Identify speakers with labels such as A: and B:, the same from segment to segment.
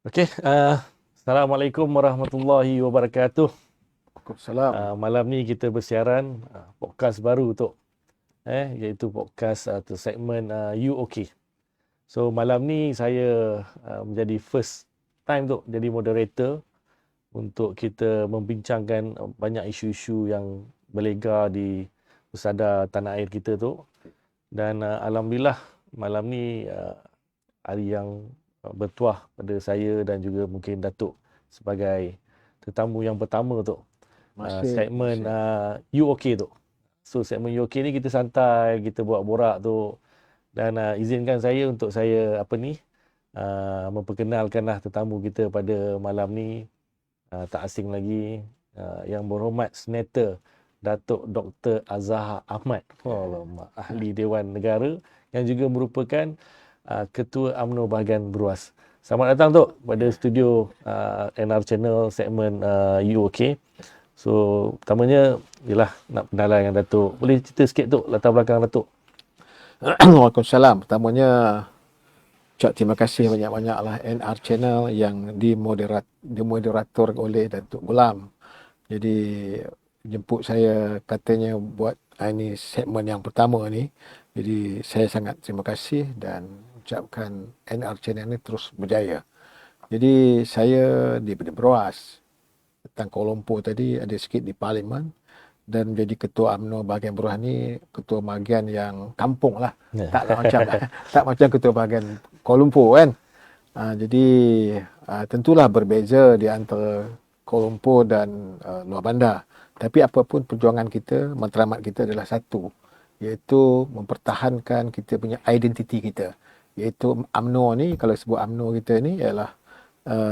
A: Okey, Assalamualaikum warahmatullahi wabarakatuh.
B: Waalaikumsalam.
A: Malam ni kita bersiaran podcast baru tu, iaitu podcast atau segmen You OK. So malam ni saya menjadi first time tu jadi moderator untuk kita membincangkan banyak isu-isu yang berlegar di pusada tanah air kita tu. Dan alhamdulillah malam ni hari yang bertuah pada saya dan juga mungkin Datuk sebagai tetamu yang pertama tu. Segmen You OK tu. So segmen You OK ni kita santai, kita buat borak tu, dan izinkan saya untuk saya memperkenalkanlah tetamu kita pada malam ni. Tak asing lagi, yang berhormat Senator Datuk Dr. Azhar Ahmad, ahli Dewan Negara yang juga merupakan Ketua UMNO Bahagian Beruas. Selamat datang Tok pada studio NR Channel segmen You OK. So pertamanya ialah nak kenalan dengan Datuk. Boleh cerita sikit Tok latar belakang Datuk?
B: Waalaikumsalam. Pertamanya, ucap terima kasih banyak-banyaklah NR Channel yang dimoderator oleh Datuk Gulam. Jadi, jemput saya katanya buat ini segmen yang pertama ni. Jadi, saya sangat terima kasih dan ucapkan NR Channel ni terus berjaya. Jadi, saya di Beruas. Tentang Kuala Lumpur tadi ada sikit di Parlimen. Dan menjadi ketua UMNO bahagian Beruas ni ketua bahagian yang kampung lah. Tak macam ketua bahagian Kuala Lumpur kan. Jadi tentulah berbeza di antara Kuala Lumpur dan luar bandar. Tapi apapun perjuangan kita, matlamat kita adalah satu, iaitu mempertahankan kita punya identiti kita. Iaitu UMNO ni, kalau sebut UMNO kita ni ialah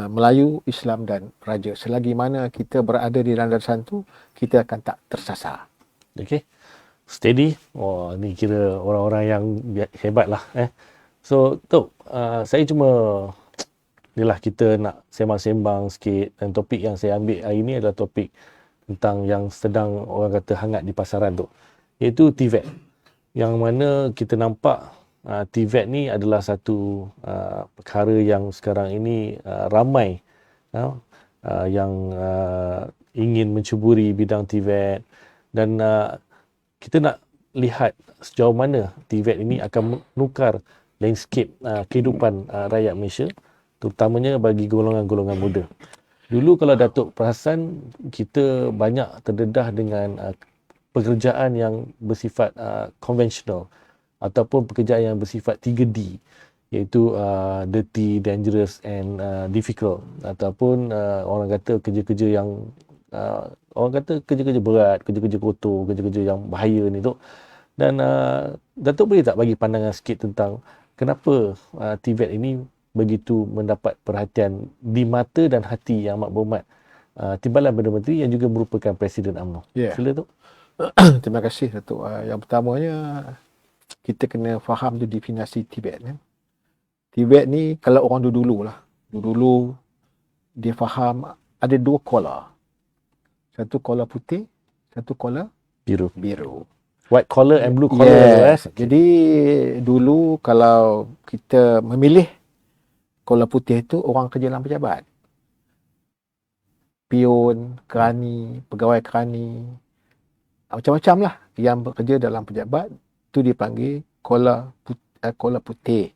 B: Melayu, Islam dan Raja. Selagi mana kita berada di landasan tu, kita akan tak tersasar.
A: Okey. Steady. Wah, ni kira orang-orang yang hebat lah. So, Tok, saya cuma inilah kita nak sembang-sembang sikit, dan topik yang saya ambil hari ni adalah topik tentang yang sedang orang kata hangat di pasaran tu, iaitu TVET. Yang mana kita nampak TVET ni adalah satu perkara yang sekarang ini ramai yang ingin mencuburi bidang TVET, dan kita nak lihat sejauh mana TVET ini akan menukar landscape kehidupan rakyat Malaysia, terutamanya bagi golongan-golongan muda. Dulu kalau Datuk perasan, kita banyak terdedah dengan pekerjaan yang bersifat konvensional ataupun pekerjaan yang bersifat 3D, iaitu dirty, dangerous and difficult, ataupun orang kata kerja-kerja yang orang kata kerja-kerja berat, kerja-kerja kotor, kerja-kerja yang bahaya ni tu. Dan Datuk boleh tak bagi pandangan sikit tentang kenapa TVET ini begitu mendapat perhatian di mata dan hati yang amat berhormat Timbalan Perdana Menteri yang juga merupakan Presiden UMNO. Sila tu.
B: Terima kasih Datuk. Yang pertamanya, kita kena faham tu definisi TVET. TVET ni kalau orang dulu lah. Dulu dia faham ada dua collar. Satu collar putih, satu collar biru.
A: White collar and blue collar.
B: Yes. Jadi dulu kalau kita memilih collar putih tu orang kerja dalam pejabat. Pion, kerani, pegawai kerani, macam-macam lah yang bekerja dalam pejabat tu dipanggil collar putih.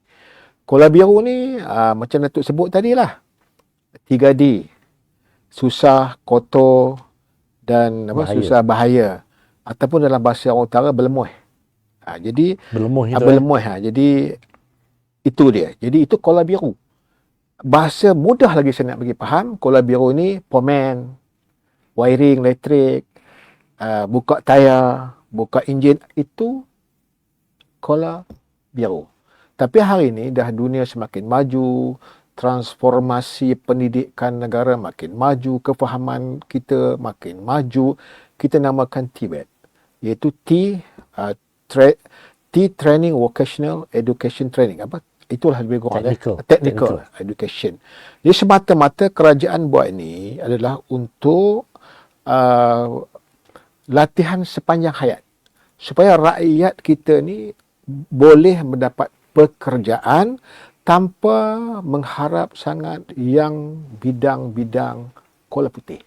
B: Collar biru ni macam Datuk sebut tadi lah, 3D, susah, kotor dan susah, bahaya, ataupun dalam bahasa orang utara berlemuh. Jadi berlemuh. Jadi itu dia. Jadi itu collar biru. Bahasa mudah lagi saya nak bagi faham, collar biru ni pomen, wiring elektrik, buka tayar, buka enjin, itu collar biru. Tapi hari ini dah dunia semakin maju, transformasi pendidikan negara makin maju, kefahaman kita makin maju. Kita namakan TVET, iaitu Training Vocational Education Training. Itulah lebih kurang technical education. Jadi semata-mata kerajaan buat ini adalah untuk latihan sepanjang hayat, supaya rakyat kita ni boleh mendapat pekerjaan tanpa mengharap sangat yang bidang-bidang Kuala Putih.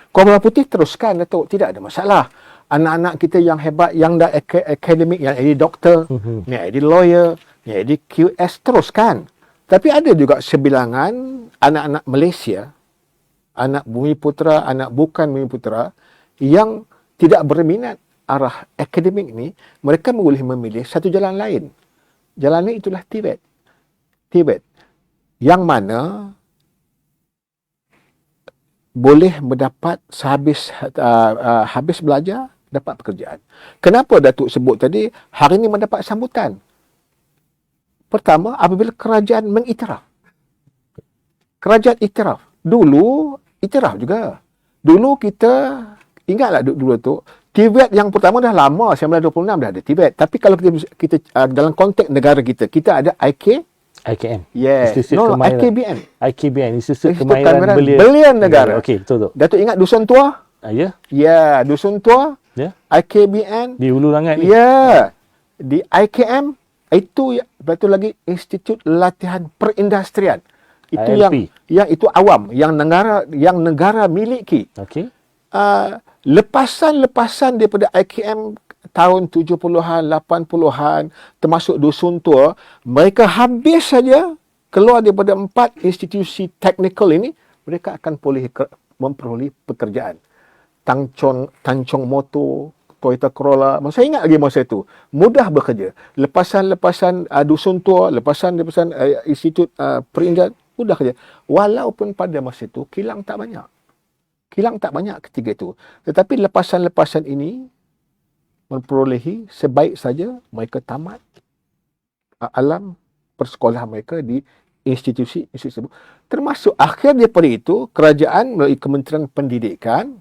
B: Kuala Putih teruskan, Datuk. Tidak ada masalah. Anak-anak kita yang hebat, yang dah akademik, yang jadi doktor, yang jadi lawyer, yang jadi QS, teruskan. Tapi ada juga sebilangan anak-anak Malaysia, anak Bumiputera, anak bukan Bumiputera, yang tidak berminat arah akademik ni, mereka boleh memilih satu jalan lain. Jalan ini itulah Tibet. Tibet. Yang mana boleh mendapat habis belajar, dapat pekerjaan. Kenapa Datuk sebut tadi hari ini mendapat sambutan? Pertama, apabila kerajaan mengiktiraf. Kerajaan iktiraf. Dulu, iktiraf juga. Dulu kita, ingatlah dulu tu, Tibet yang pertama dah lama, 1926 dah ada Tibet. Tapi kalau kita dalam konteks negara kita, kita ada
A: IKM.
B: Yeah.
A: Institut Kemahiran.
B: IKBN.
A: IKBN, Institut
B: Institut
A: Kemahiran
B: Belian Negara.
A: Okey, betul.
B: Datuk ingat Dusun Tua?
A: Ya?
B: Ya, Dusun Tua,
A: Ya.
B: IKBN.
A: Di Hulu Langat ni.
B: Ya. Di IKM, itu betul lagi Institut Latihan Perindustrian. Itu
A: ILP.
B: yang itu awam, yang negara miliki.
A: Okey.
B: Lepasan daripada IKM tahun 70-an, 80-an, termasuk Dusun Tua, mereka habis saja keluar daripada 4 institusi teknikal ini, mereka akan memperoleh pekerjaan. Tanchong Motor, Toyota Corolla, saya ingat lagi masa itu, mudah bekerja. Lepasan Dusun Tua, lepasan Institut Perindustrian, mudah kerja. Walaupun pada masa itu, kilang tak banyak. Kilang tak banyak ketika itu. Tetapi lepasan-lepasan ini memperolehi sebaik saja mereka tamat alam persekolahan mereka di institusi tersebut. Termasuk akhir daripada itu, kerajaan melalui Kementerian Pendidikan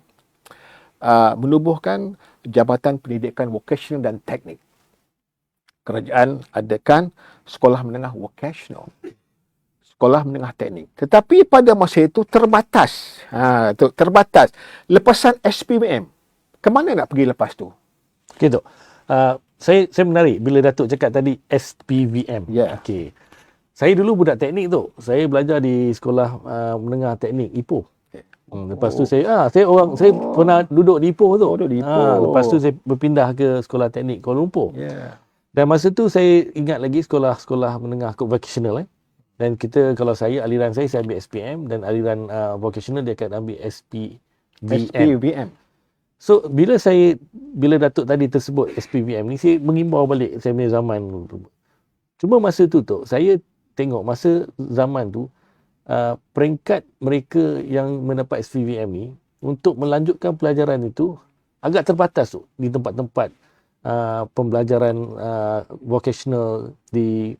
B: menubuhkan Jabatan Pendidikan Vokasional dan Teknik. Kerajaan adakan sekolah menengah vokasional, sekolah menengah teknik. Tetapi pada masa itu terbatas. Terbatas. Lepasan SPBM. Ke mana nak pergi lepas tu?
A: Okey, Tok. Saya menarik bila Datuk cakap tadi SPVM.
B: Ya.
A: Okey. Saya dulu budak teknik tu. Saya belajar di sekolah menengah teknik Ipoh. Lepas tu saya pernah duduk di Ipoh tu.
B: Duduk di Ipoh.
A: Lepas tu saya berpindah ke sekolah teknik Kuala Lumpur.
B: Ya.
A: Dan masa tu saya ingat lagi sekolah menengah vocational. Dan kalau aliran saya ambil SPM, dan aliran vocational dia akan ambil SPVM. So, bila Datuk tadi tersebut SPVM ni, saya mengimbau balik saya punya zaman dulu. Cuma masa tu, saya tengok masa zaman tu, peringkat mereka yang mendapat SPVM ni, untuk melanjutkan pelajaran itu, agak terbatas tu, di tempat-tempat pembelajaran vocational di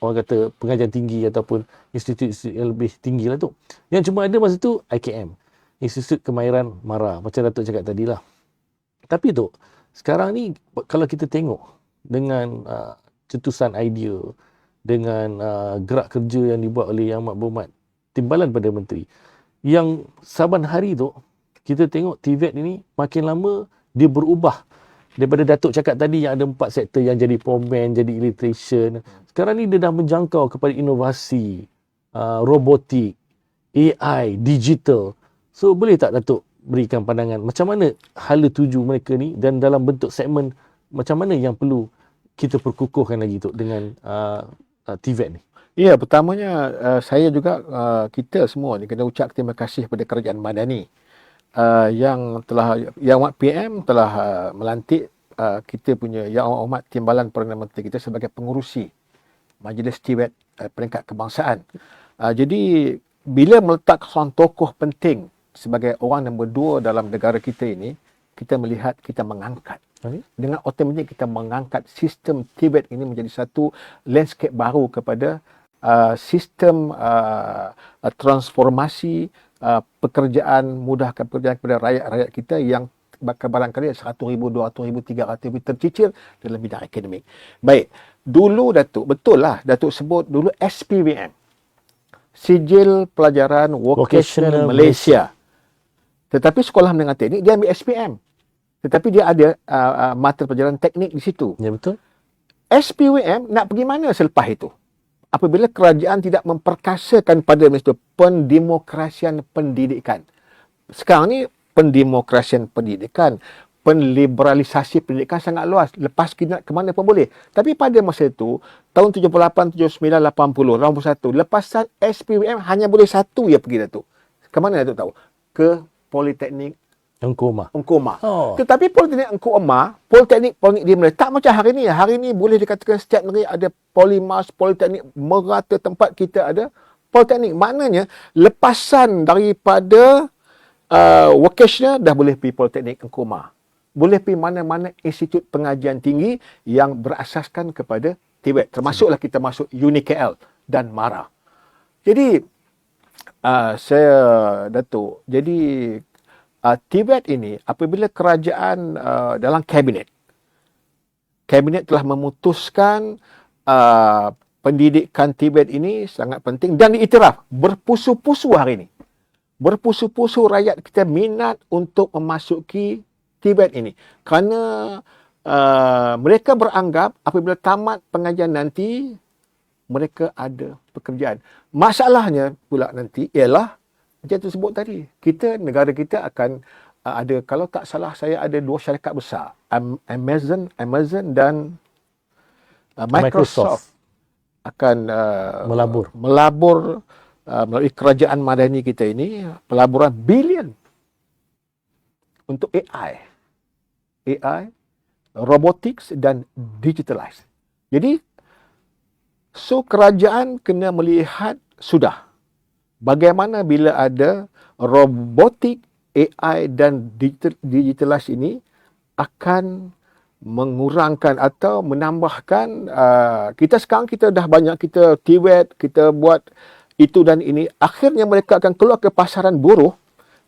A: orang kata pengajian tinggi ataupun institusi yang lebih tinggi lah tu. Yang cuma ada masa tu IKM. Institut Kemahiran Mara, macam Datuk cakap tadi lah. Tapi tu, sekarang ni kalau kita tengok dengan cetusan idea, dengan gerak kerja yang dibuat oleh Yang Amat Berhormat Timbalan Perdana Menteri, yang saban hari tu, kita tengok TVET ini makin lama dia berubah. Daripada Datuk cakap tadi yang ada 4 sektor yang jadi pomen, jadi illustration. Sekarang ni dia dah menjangkau kepada inovasi, robotik, AI, digital. So, boleh tak Datuk berikan pandangan macam mana hala tuju mereka ni, dan dalam bentuk segmen macam mana yang perlu kita perkukuhkan lagi tu dengan TVET ni?
B: Ya, pertamanya saya juga kita semua ni kena ucap terima kasih kepada Kerajaan Madani yang PM telah melantik kita punya Yang Amat Berhormat Timbalan Perdana Menteri kita sebagai pengurusi Majlis TVET peringkat kebangsaan. Jadi bila meletak seorang tokoh penting sebagai orang nombor 2 dalam negara kita ini, kita melihat kita mengangkat. Dengan otomatik kita mengangkat sistem TVET ini menjadi satu landscape baru kepada sistem transformasi pekerjaan, mudahkan pekerjaan kepada rakyat-rakyat kita yang barangkali 100,000, 200,000, 300,000 tercicir dalam bidang akademik. Baik, dulu Datuk, betul lah Datuk sebut dulu SPVM, Sijil Pelajaran Vocational Malaysia. Tetapi sekolah menengah teknik dia ambil SPM. Tetapi dia ada mata pelajaran teknik di situ.
A: Ya, betul.
B: SPWM nak pergi mana selepas itu? apabila kerajaan tidak memperkasakan pada masa itu pendemokrasian pendidikan. Sekarang ni pendemokrasian pendidikan, penliberalisasi pendidikan sangat luas. Lepas kita ke mana pun boleh. Tapi pada masa itu, tahun 78, 79, 80, 81, lepasan SPWM hanya boleh satu je pergi Datuk. Ke mana Datuk tahu? Ke Politeknik
A: Engkau mah. Oh.
B: Tetapi Politeknik Engku Emah, Politeknik di Malaysia tak macam hari ni. Hari ni boleh dikatakan setiap negeri ada Polimas, Politeknik, merata tempat kita ada Politeknik. Maknanya lepasan daripada vocational dah boleh pergi Politeknik Engku Emah. Boleh pergi mana-mana institut pengajian tinggi yang berasaskan kepada TVET. Termasuklah kita masuk UniKL dan MARA. Jadi saya Datuk, jadi TVET ini apabila kerajaan dalam kabinet telah memutuskan pendidikan TVET ini sangat penting dan diiktiraf berpusu-pusu hari ini. Berpusu-pusu rakyat kita minat untuk memasuki TVET ini. Kerana mereka beranggap apabila tamat pengajian nanti mereka ada pekerjaan. Masalahnya pula nanti ialah macam tersebut tadi. Negara kita akan ada, kalau tak salah saya ada 2 syarikat besar. Amazon dan Microsoft akan melabur melalui kerajaan madani kita ini, pelaburan bilion untuk AI, robotics dan digitalize. Jadi, kerajaan kena melihat sudah bagaimana bila ada robotik, AI dan digitalize ini akan mengurangkan atau menambahkan kita sekarang kita dah banyak kita TVET, kita buat itu dan ini. Akhirnya mereka akan keluar ke pasaran buruh,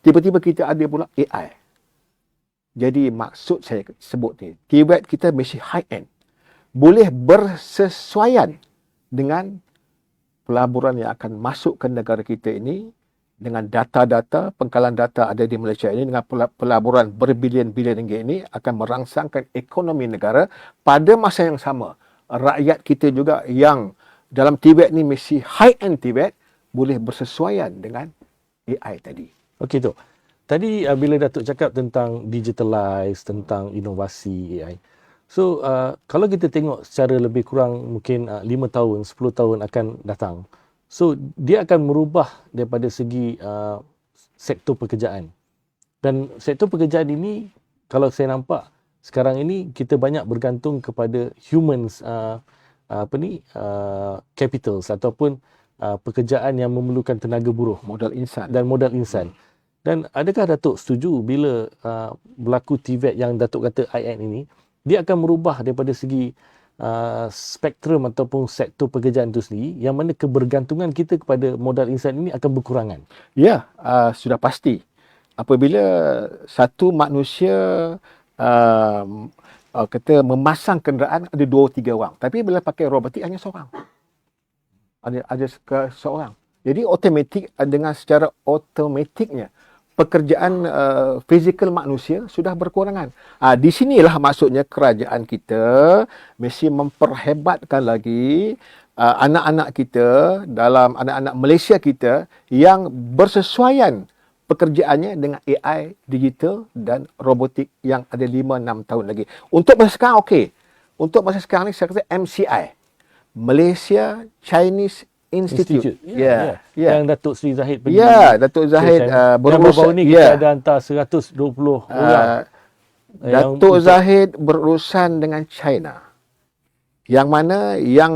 B: tiba-tiba kita ada pula AI. Jadi maksud saya sebut ni, TVET kita mesti high end. Boleh bersesuaian dengan pelaburan yang akan masuk ke negara kita ini dengan data-data, pengkalan data ada di Malaysia ini dengan pelaburan berbilion-bilion ringgit ini akan merangsangkan ekonomi negara. Pada masa yang sama, rakyat kita juga yang dalam TVET ni mesti high-end TVET boleh bersesuaian dengan AI tadi.
A: Okey tu. Tadi bila Datuk cakap tentang digitalize, tentang inovasi AI. So, kalau kita tengok secara lebih kurang mungkin 5 tahun, 10 tahun akan datang. So, dia akan merubah daripada segi sektor pekerjaan. Dan sektor pekerjaan ini, kalau saya nampak, sekarang ini kita banyak bergantung kepada humans, capitals ataupun pekerjaan yang memerlukan tenaga buruh.
B: Modal insan.
A: Dan modal insan. Dan adakah Datuk setuju bila berlaku TVET yang Datuk kata IN ini, dia akan merubah daripada segi spektrum ataupun sektor pekerjaan itu sendiri, yang mana kebergantungan kita kepada modal insan ini akan berkurangan?
B: Ya, sudah pasti. Apabila satu manusia kata memasang kenderaan ada 2-3 orang, tapi bila pakai robotik hanya seorang. Ada seorang. Jadi automatik, dengan secara automatiknya pekerjaan fizikal manusia sudah berkurangan. Di sinilah maksudnya kerajaan kita mesti memperhebatkan lagi anak-anak kita, dalam anak-anak Malaysia kita yang bersesuaian pekerjaannya dengan AI, digital dan robotik yang ada 5-6 tahun lagi. Untuk masa sekarang okey. Untuk masa sekarang ni saya kata MCI, Malaysia Chinese Institute.
A: Yeah. Yang Datuk Seri Zahid pergi.
B: Ya, Datuk Zahid
A: baru-baru ni kita ada hantar 120 orang.
B: Datuk Zahid berurusan dengan China. Yang mana yang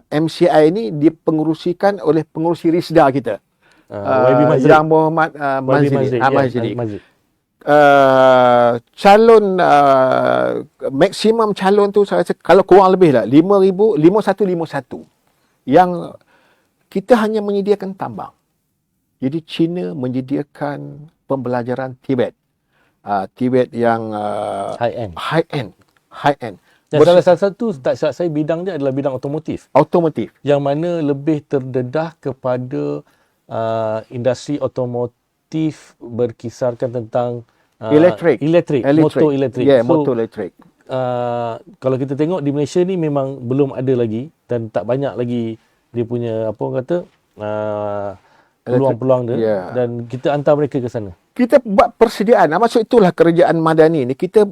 B: MCI ini dipengerusikan oleh pengerusi Risda kita. Yang Muhammad Mazidi. Calon maksimum calon tu saya rasa kalau kurang lebih lah 5151 yang kita hanya menyediakan tambang. Jadi China menyediakan pembelajaran TVET. TVET yang high end.
A: Dan salah satu, tak silap saya, bidang dia adalah bidang otomotif. Yang mana lebih terdedah kepada industri otomotif berkisarkan tentang
B: elektrik.
A: Motor elektrik.
B: Ya, motor elektrik.
A: Kalau kita tengok di Malaysia ni memang belum ada lagi dan tak banyak lagi dia punya apa orang kata peluang-peluang dia
B: Ya.
A: dan kita hantar mereka ke sana.
B: Kita buat persediaan. Maksud itulah kerajaan madani ni kita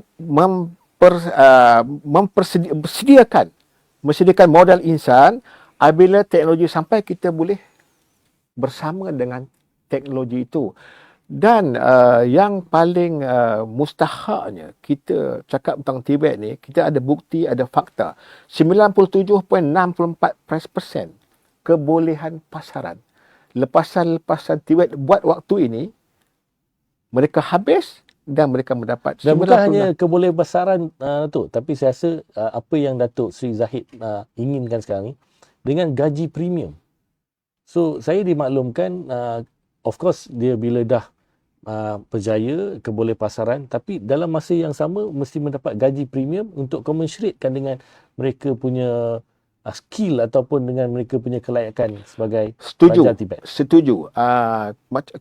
B: menyediakan modal insan. Apabila teknologi sampai, kita boleh bersama dengan teknologi itu. Dan yang paling mustahaknya, kita cakap tentang Tibet ni, kita ada bukti, ada fakta. 97.64% kebolehan pasaran. Lepasan-lepasan Tibet buat waktu ini, mereka habis dan mereka mendapat
A: Dan bukan hanya kebolehan pasaran Datuk, tapi saya rasa apa yang Datuk Sri Zahid inginkan sekarang ni, dengan gaji premium. So, saya dimaklumkan, of course, dia bila dah berjaya kebolehan pasaran, tapi dalam masa yang sama mesti mendapat gaji premium untuk commensurate dengan mereka punya skill ataupun dengan mereka punya kelayakan sebagai Raja Tibet.
B: Setuju.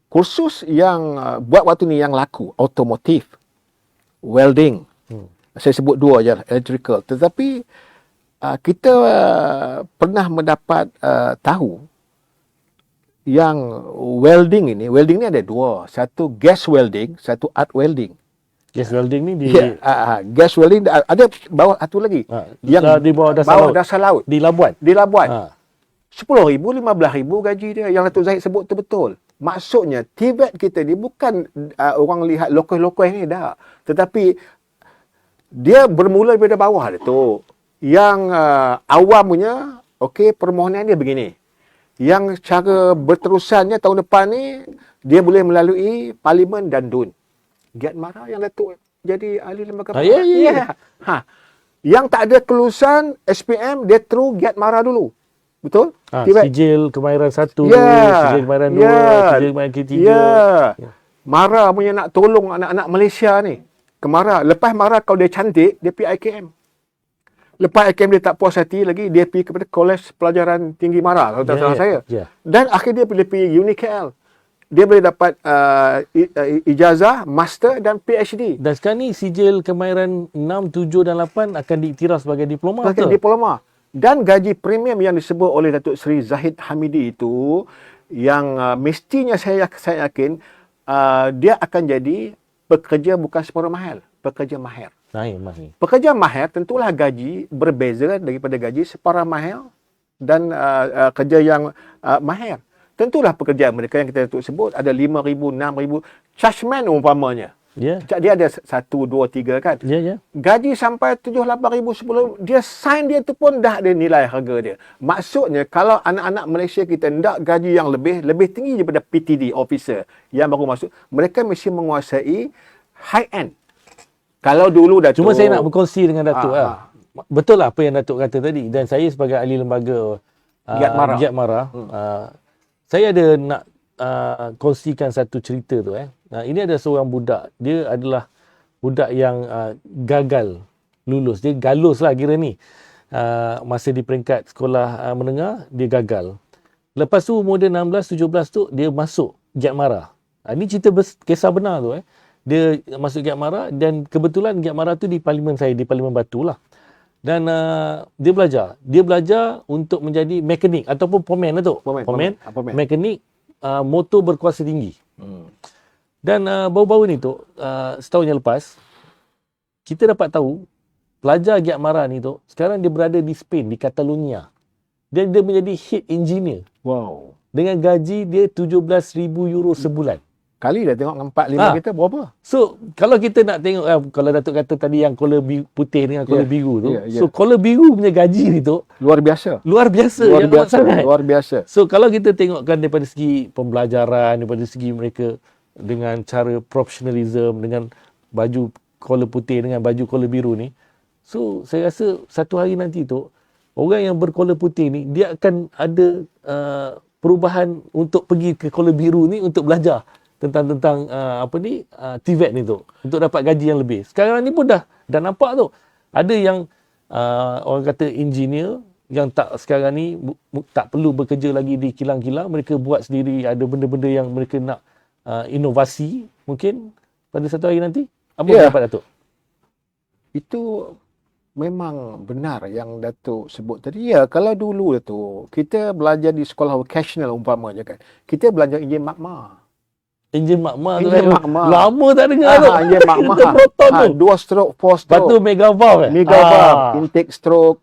B: Kursus yang buat waktu ni yang laku, automotif, welding. Saya sebut dua je, electrical. Tetapi kita pernah mendapat tahu yang welding ni ada dua. Satu gas welding, satu art welding.
A: Gas welding ni di
B: gas welding ada bawah satu lagi.
A: Yang di bawah
B: dasar laut.
A: Di Labuan.
B: Di Labuan. 10,000, 15,000 gaji dia. Yang Datuk Zahid sebut tu betul. Maksudnya Tibet kita ni bukan orang lihat lokal-lokal ni dah. Tetapi dia bermula daripada bawah dia tu. Yang awam punya, okey, permohonan dia begini. Yang cara berterusannya tahun depan ni, dia boleh melalui Parlimen dan DUN. Giat Mara yang Datuk jadi ahli lembaga
A: Ya.
B: Yang tak ada kelulusan SPM, dia terus Giat Mara dulu. Betul?
A: Sijil kemahiran 1, sijil kemahiran 2, sijil kemahiran ketiga.
B: Mara punya nak tolong anak-anak Malaysia ni. Kemara. Lepas Mara kalau dia cantik, dia pergi IKM. Lepas IKM dia tak puas hati lagi, dia pergi kepada Kolej Pelajaran Tinggi Mara, kalau tak salah saya. Dan akhirnya dia boleh pergi UniKL. Dia boleh dapat ijazah, master dan PhD.
A: Dan sekarang ni sijil kemahiran 6, 7 dan 8 akan diiktiraf sebagai diploma ke?
B: Diploma. Dan gaji premium yang disebut oleh Datuk Seri Zahid Hamidi itu, yang mestinya saya yakin dia akan jadi pekerja bukan separuh mahal, pekerja mahir. Pekerja mahir tentulah gaji berbeza daripada gaji separuh mahal dan kerja yang mahir. Tentulah pekerjaan mereka yang kita sebut ada 5,000, 6,000. Chargeman umpamanya. Dia ada 1, 2, 3 kan. Gaji sampai 7, 8,000 sebelum dia sign dia tu pun dah ada nilai harga dia. Maksudnya kalau anak-anak Malaysia kita hendak gaji yang lebih tinggi daripada PTD officer yang baru masuk, mereka mesti menguasai high end. Kalau dulu Datuk,
A: cuma saya nak berkongsi dengan Datuk betul lah apa yang Datuk kata tadi, dan saya sebagai ahli lembaga Giat Mara, saya ada nak kongsikan satu cerita tu. Ini ada seorang budak. Dia adalah budak yang gagal lulus. Dia galus lah kira ni. Masa di peringkat sekolah menengah, dia gagal. Lepas tu umur dia 16, 17 tu, dia masuk Giat Mara. Ini cerita kisah benar tu. Dia masuk Giat Mara dan kebetulan Giat Mara tu di Parlimen saya, di Parlimen Batu lah. Dan dia belajar. Dia belajar untuk menjadi mekanik ataupun pomen lah tu. Pomen. Mekanik motor berkuasa tinggi. Dan baru-baru ni tu, setahun yang lepas, kita dapat tahu pelajar Giat Mara ni tu, sekarang dia berada di Spain, di Catalonia. Dan dia menjadi head engineer.
B: Wow.
A: Dengan gaji dia 17,000 euro sebulan.
B: Kali dah tengok 4-5 kita berapa?
A: So, kalau kita nak tengok, kalau Datuk kata tadi yang kola putih dengan kola biru tu, so kola biru punya gaji ni tu
B: luar biasa.
A: Luar biasa.
B: Luar biasa.
A: So, kalau kita tengokkan daripada segi pembelajaran, daripada segi mereka dengan cara profesionalism, dengan baju kola putih dengan baju kola biru ni, so saya rasa satu hari nanti tu orang yang berkola putih ni dia akan ada perubahan untuk pergi ke kola biru ni untuk belajar tentang TVET ni tu, untuk dapat gaji yang lebih. Sekarang ni pun dah nampak tu. Ada yang orang kata engineer yang sekarang ni tak perlu bekerja lagi di kilang-kilang, mereka buat sendiri, ada benda-benda yang mereka nak inovasi mungkin pada satu hari nanti. Apa pendapat Datuk?
B: Itu memang benar yang Datuk sebut tadi. Ya, kalau dulu tu kita belajar di sekolah vocational umpamanya kan, kita belajar enjin magma.
A: Enjin magma tu
B: Enjin
A: kan.
B: magma.
A: Lama tak dengar tu.
B: Enjin magma.
A: Kita proton tu.
B: 2 stroke, 4
A: Lepas tu
B: stroke,
A: mega valve
B: mega valve, intake stroke,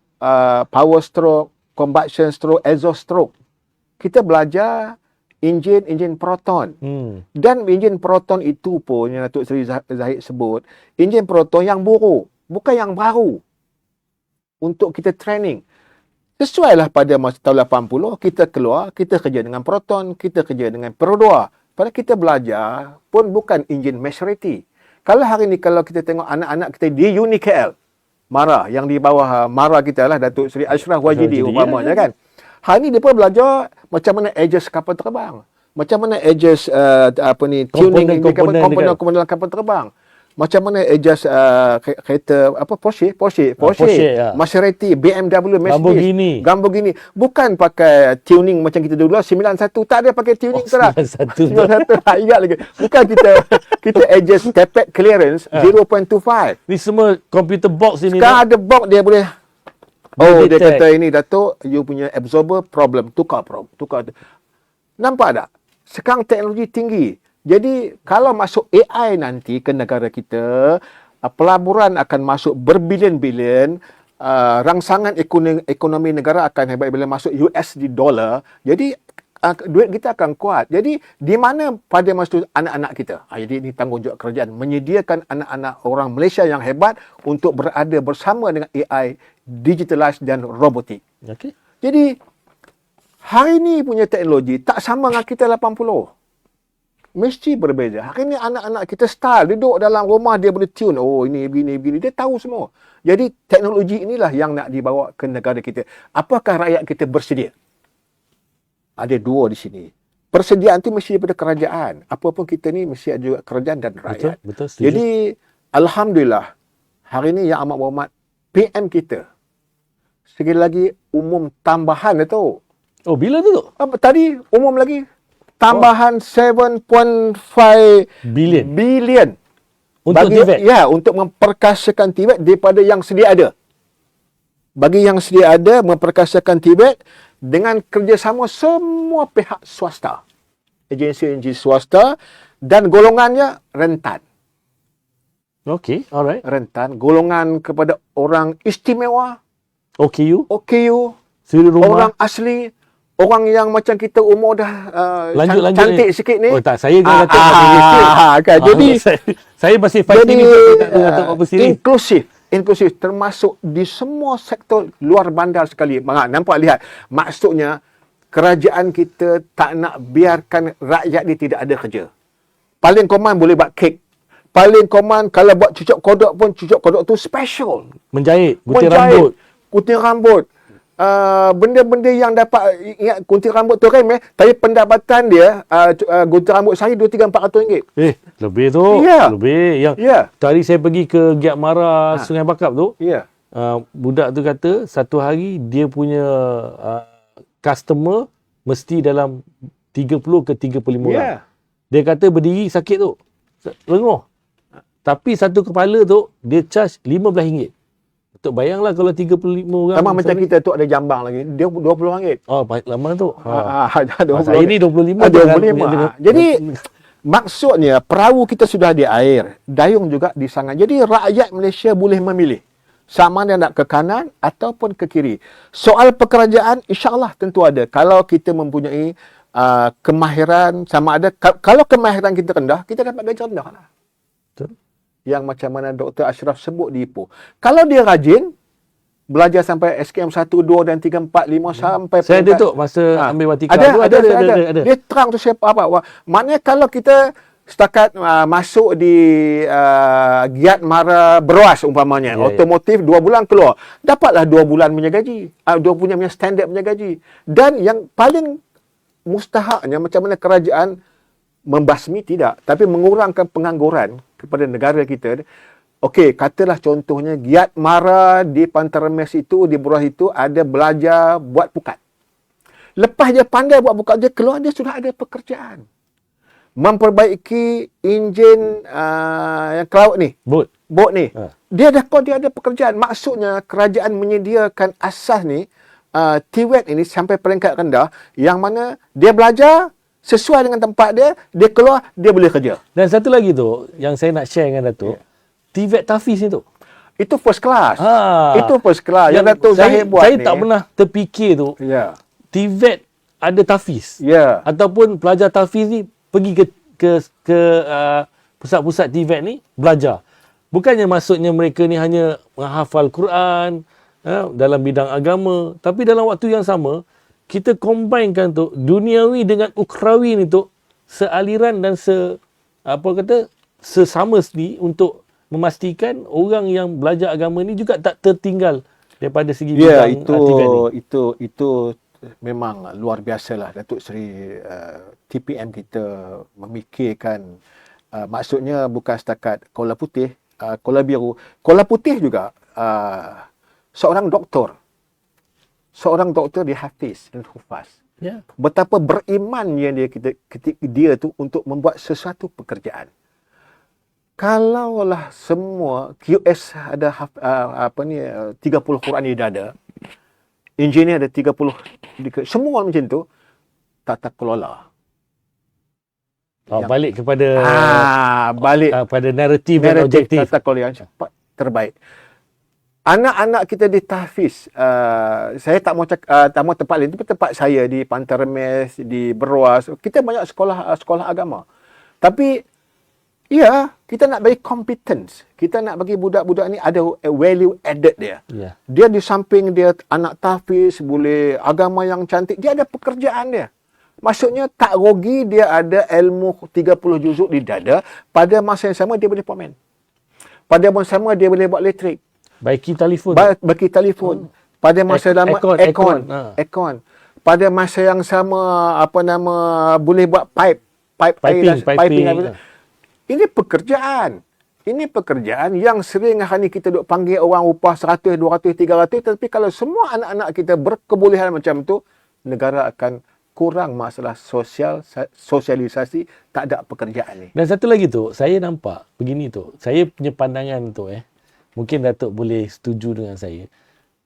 B: power stroke, combustion stroke, exhaust stroke. Kita belajar enjin proton. Dan enjin proton itu pun yang Datuk Seri Zahid sebut, enjin proton yang buruk, bukan yang baru. Untuk kita training. Sesuailah pada masa tahun 80, kita keluar, kita kerja dengan proton, kita kerja dengan Perodua. Pada kita belajar pun bukan enjin maturity. Kalau hari ni kalau kita tengok anak-anak kita di UniKL, MARA, yang di bawah MARA kita lah, Datuk Seri Ashraf Wajidi umpamanya kan. Hari ni dia pun belajar macam mana adjust kapal terbang. Macam mana adjust tuning komponen kapal terbang. Macam mana adjust kereta Porsche, Maserati, BMW, Mercedes, Lamborghini. Bukan pakai tuning macam kita dulu 91, tak ada pakai tuning tu lah. 91 ingat lagi. Bukan kita adjust tapered clearance 0.25.
A: Ni semua computer box ini.
B: Sekarang ada box dia boleh. Dia kata ini Datuk, you punya absorber problem, tukar. Nampak tak? Sekarang teknologi tinggi. Jadi kalau masuk AI nanti ke negara kita, pelaburan akan masuk berbilion-bilion, rangsangan ekonomi negara akan hebat bila masuk USD dollar. Jadi duit kita akan kuat. Jadi di mana pada masa itu anak-anak kita? Jadi ini tanggungjawab kerajaan menyediakan anak-anak orang Malaysia yang hebat untuk berada bersama dengan AI, digitalized dan robotik.
A: Okay.
B: Jadi hari ni punya teknologi tak sama dengan kita 80. Mesti berbeza. Hari ni anak-anak kita style, duduk dalam rumah dia boleh tune. Ini begini. Dia tahu semua. Jadi teknologi inilah yang nak dibawa ke negara kita. Apakah rakyat kita bersedia? Ada dua di sini. Persediaan tu mesti daripada kerajaan. Apa pun kita ni mesti ada juga kerajaan dan rakyat.
A: Betul, setuju.
B: Jadi alhamdulillah hari ni yang amat berhormat PM kita. Sekali lagi umum tambahan tu.
A: Bila tu?
B: Tadi umum lagi. Tambahan 7.5 bilion
A: untuk TVET.
B: Ya, untuk memperkasakan TVET daripada yang sedia ada. Bagi yang sedia ada, memperkasakan TVET dengan kerjasama semua pihak swasta. Agensi-agensi swasta dan golongannya rentan.
A: Okey, alright.
B: Rentan, golongan kepada orang istimewa,
A: OKU,
B: suri rumah, orang asli, orang yang macam kita umur dah
A: lanjut
B: cantik
A: ni.
B: sikit ni.
A: Tak, saya kata
B: kan. Jadi
A: saya masih fighting
B: inklusif termasuk di semua sektor luar bandar sekali. Lihat. Maksudnya kerajaan kita tak nak biarkan rakyat ni tidak ada kerja. Paling common boleh buat kek. Paling common kalau buat cucuk kodok pun, cucuk kodok tu special.
A: Menjahit, gunting rambut.
B: Benda-benda yang dapat, ingat gunting rambut tu kan, tapi pendapatan dia gunting rambut saya 200-400 ringgit.
A: Lebih tu. Lebih. Tadi saya pergi ke Giat Mara Sungai Bakap tu. Budak tu kata satu hari dia punya customer mesti dalam 30 ke 35 orang. Dia kata berdiri sakit tu. Lenguh. Tapi satu kepala tu dia charge RM15. Tok bayanglah kalau 35 orang.
B: Sama macam kita tu ada jambang lagi. Dia RM20.
A: Lama tu.
B: Saya
A: ni 25.
B: Jadi maksudnya perahu kita sudah di air. Dayung juga di sangat. Jadi rakyat Malaysia boleh memilih. Sama ada nak ke kanan ataupun ke kiri. Soal pekerjaan insya-Allah tentu ada. Kalau kita mempunyai kemahiran sama ada. Kalau kemahiran kita rendah, kita dapat gaji rendah lah.
A: Betul.
B: Yang macam mana Dr. Ashraf sebut di Ipoh. Kalau dia rajin, belajar sampai SKM 1, 2 dan 3, 4, 5 sampai...
A: Saya ada tu masa ambil watika.
B: Ada. Dia terang tu siapa apa. Maknanya kalau kita setakat masuk di Giat Mara Beruas umpamanya, otomotif 2 bulan keluar, dapatlah 2 bulan punya gaji. 2 punya standard punya gaji. Dan yang paling mustahaknya macam mana kerajaan membasmi tidak, tapi mengurangkan pengangguran kepada negara kita. Okey, katalah contohnya Giat Mara di Pantai Remis itu, di Beruas itu ada belajar buat pukat. Lepas dia pandai buat pukat, dia keluar, dia sudah ada pekerjaan. Memperbaiki enjin yang ke laut ni. Bot ni.
A: Ha.
B: Dia ada pekerjaan. Maksudnya kerajaan menyediakan asas ni TVET ini sampai peringkat rendah yang mana dia belajar sesuai dengan tempat dia keluar, dia boleh kerja.
A: Dan satu lagi tu, yang saya nak share dengan Datuk, TVET Tafiz ni tu.
B: Itu first class.
A: Ha.
B: Itu first class. Yang Datuk Zahid buat
A: saya
B: ni.
A: tak pernah terfikir tu,
B: Ya.
A: TVET ada Tafiz.
B: Ya.
A: Ataupun pelajar Tafiz ni pergi ke pusat-pusat TVET ni belajar. Bukannya maksudnya mereka ni hanya menghafal Quran dalam bidang agama, tapi dalam waktu yang sama kita combinekan tu duniawi dengan ukrawi ni tu sealiran dan sesama ni untuk memastikan orang yang belajar agama ni juga tak tertinggal daripada segi
B: Ya,
A: bidang TVET ni.
B: itu memang luar biasalah Datuk Seri TPM kita memikirkan maksudnya bukan setakat Kuala Putih, Kuala Biru. Kuala Putih juga seorang doktor dia hafiz dan hufaz.
A: Ya.
B: Betapa berimannya dia tu untuk membuat sesuatu pekerjaan. Kalaulah semua QS ada 30 Quran di dada, engineer ada 30, semua macam tu, tata kelola.
A: Balik kepada pada naratif dan objektif.
B: Tata kelola yang cepat terbaik. Anak-anak kita di tahfiz, saya tak mau tempat lain, tapi tempat saya di Pantai Remis, di Beruas, kita banyak sekolah agama. Tapi ya, kita nak bagi competence. Kita nak bagi budak-budak ni ada value added dia.
A: Ya.
B: Dia di samping dia anak tahfiz, boleh agama yang cantik, dia ada pekerjaan dia. Maksudnya tak rugi dia ada ilmu 30 juzuk di dada, pada masa yang sama dia boleh komen. Pada masa yang sama dia boleh buat elektrik.
A: Baiki telefon.
B: Bagi telefon. Pada masa lama aircon. Pada masa yang sama boleh buat piping. Ini pekerjaan yang sering hari ni kita duk panggil orang upah 100, 200, 300, tapi kalau semua anak-anak kita berkebolehan macam tu, negara akan kurang masalah sosialisasi, tak ada pekerjaan ni.
A: Dan satu lagi tu, saya nampak begini tu. Saya punya pandangan tu mungkin Datuk boleh setuju dengan saya.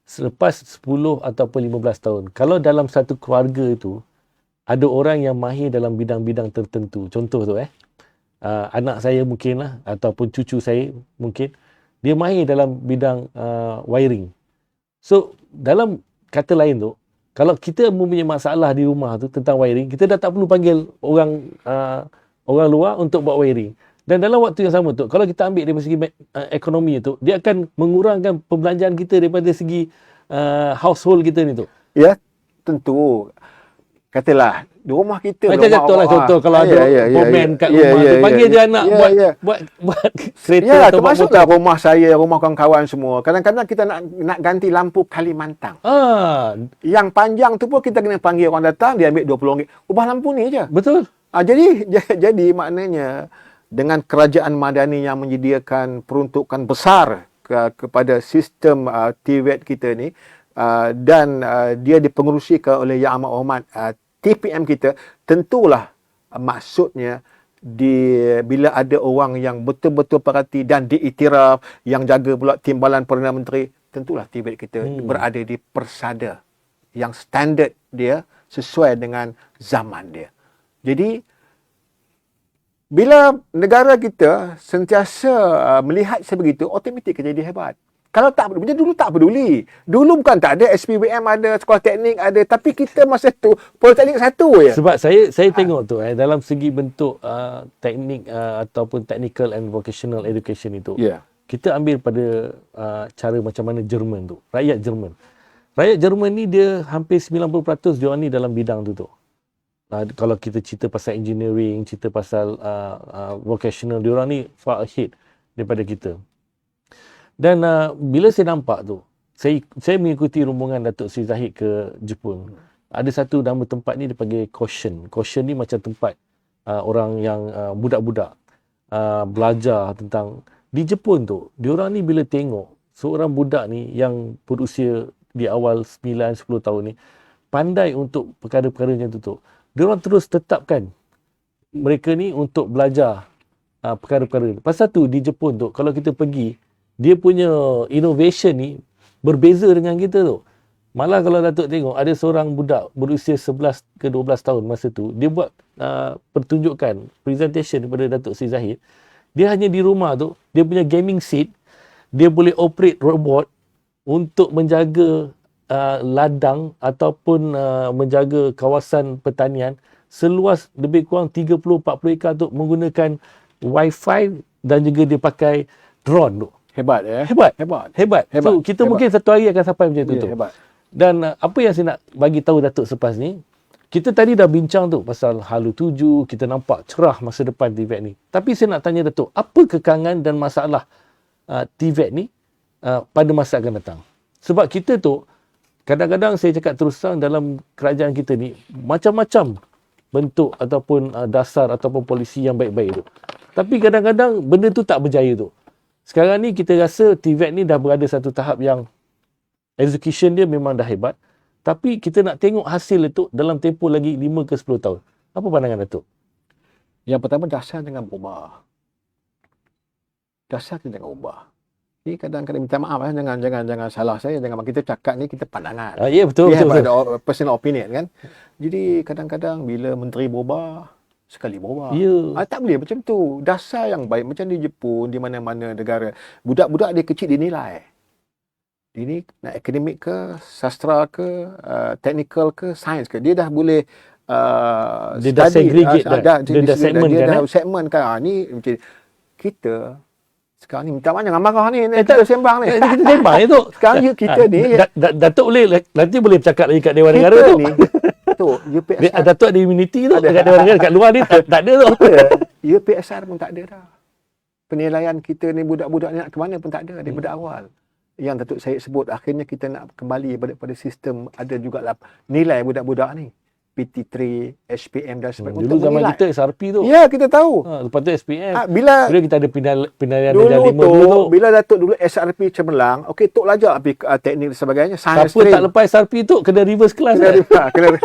A: Selepas 10 ataupun 15 tahun, kalau dalam satu keluarga itu ada orang yang mahir dalam bidang-bidang tertentu. Contoh tu anak saya mungkin lah, ataupun cucu saya mungkin, dia mahir dalam bidang wiring. So, dalam kata lain tu, kalau kita mempunyai masalah di rumah tu tentang wiring, kita dah tak perlu panggil orang luar untuk buat wiring. Dan dalam waktu yang sama tu, kalau kita ambil dari segi ekonomi tu, dia akan mengurangkan pembelanjaan kita daripada segi household kita ni tu.
B: Ya, tentu. Katalah, di rumah kita.
A: Macam contoh kalau ada komen kat rumah tu, panggil je anak buat kereta
B: ya,
A: atau buat
B: termasuklah rumah saya, rumah kawan-kawan semua. Kadang-kadang kita nak ganti lampu Kalimantan. Yang panjang tu pun kita kena panggil orang datang, dia ambil RM20. Ubah lampu ni je.
A: Betul.
B: Jadi maknanya dengan kerajaan Madani yang menyediakan peruntukan besar kepada sistem TVET kita ni, dan dia dipengerusikan oleh Yang Amat Hormat TPM kita, tentulah maksudnya bila ada orang yang betul-betul perhati dan diiktiraf, yang jaga pula timbalan Perdana Menteri, tentulah TVET kita berada di persada yang standard dia sesuai dengan zaman dia. Jadi bila negara kita sentiasa melihat sebegitu, automatik kita jadi hebat. Kalau tak peduli, dulu tak peduli. Dulu bukan tak ada, SPBM ada, sekolah teknik ada, tapi kita masa tu politeknik satu je.
A: Sebab saya tengok tu dalam segi bentuk teknik ataupun technical and vocational education itu. Kita ambil pada cara macam mana Jerman tu. Rakyat Jerman ni dia hampir 90% diorang ni dalam bidang tu. Kalau kita cerita pasal engineering, cerita pasal vocational, diorang ni far ahead daripada kita. Dan bila saya nampak tu, saya mengikuti rombongan Datuk Seri Zahid ke Jepun. Ada satu nama tempat ni dipanggil Koshin. Koshin ni macam tempat orang yang budak-budak belajar tentang. Di Jepun tu, diorang ni bila tengok seorang budak ni yang berusia di awal 9-10 tahun ni pandai untuk perkara-perkara macam tu, diorang terus tetapkan mereka ni untuk belajar perkara-perkara. Pasal tu di Jepun tu, kalau kita pergi, dia punya innovation ni berbeza dengan kita tu. Malah kalau Datuk tengok, ada seorang budak berusia 11 ke 12 tahun masa tu, dia buat pertunjukan, presentation kepada Datuk Seri Zahid. Dia hanya di rumah tu, dia punya gaming seat, dia boleh operate robot untuk menjaga ladang ataupun menjaga kawasan pertanian seluas lebih kurang 30-40 ekar tu menggunakan Wi-Fi dan juga dia pakai drone tu.
B: Hebat ya.
A: Hebat.
B: Hebat.
A: So kita
B: Hebat.
A: mungkin satu hari akan sampai macam tu.
B: Ya,
A: tu.
B: hebat.
A: Dan apa yang saya nak bagi tahu Datuk selepas ni, kita tadi dah bincang tu pasal Halu 7, kita nampak cerah masa depan TVET ni. Tapi saya nak tanya Datuk, apa kekangan dan masalah TVET ni pada masa akan datang? Sebab kita tu, kadang-kadang saya cakap terus terang dalam kerajaan kita ni, macam-macam bentuk ataupun dasar ataupun polisi yang baik-baik tu. Tapi kadang-kadang benda tu tak berjaya tu. Sekarang ni kita rasa TVET ni dah berada satu tahap yang execution dia memang dah hebat. Tapi kita nak tengok hasil itu dalam tempoh lagi 5 ke 10 tahun. Apa pandangan Datuk?
B: Yang pertama, dasar dengan berubah. Dasar kita dengan ubah. Ni kadang-kadang minta maaf jangan salah saya, jangan kita cakap ni kita pandangan.
A: Ya, betul.
B: Ada personal opinion kan. Jadi kadang-kadang bila menteri berubah, sekali berubah.
A: Ya.
B: Tak boleh macam tu. Dasar yang baik macam di Jepun, di mana-mana negara, budak-budak dia kecil dinilai. Ini nak akademik ke, sastra ke, technical ke, sains ke, dia dah boleh
A: dia dah segregate dia dah segment
B: dia
A: kan.
B: dah segment kan. Ni macam kita sekarang ni minta maaf jangan marah ni. Kita sembang ni.
A: Kita sembang itu.
B: Sekarang kita ni
A: Datuk boleh nanti boleh bercakap lagi kat Dewan Negara tu.
B: Tu UPSR.
A: Datuk ada immunity tu dekat Dewan Negara, kat luar ni tak ada tu.
B: UPSR pun tak ada dah. Penilaian kita ni budak-budak ni nak ke mana pun tak ada daripada awal. Yang Datuk Syed sebut, akhirnya kita nak kembali pada sistem, ada jugalah nilai budak-budak ni. PT3, SPM dan sebagainya.
A: Dulu zaman kita SRP tu.
B: Ya, kita tahu.
A: Lepas tu SPM.
B: Bila
A: kita ada penilaian
B: dulu
A: darjah 5
B: tu,
A: dulu.
B: bila Datuk dulu SRP cemerlang, okey, Tok belajar teknik dan sebagainya.
A: Siapa tak lepas SRP tu, kena reverse class.
B: Kena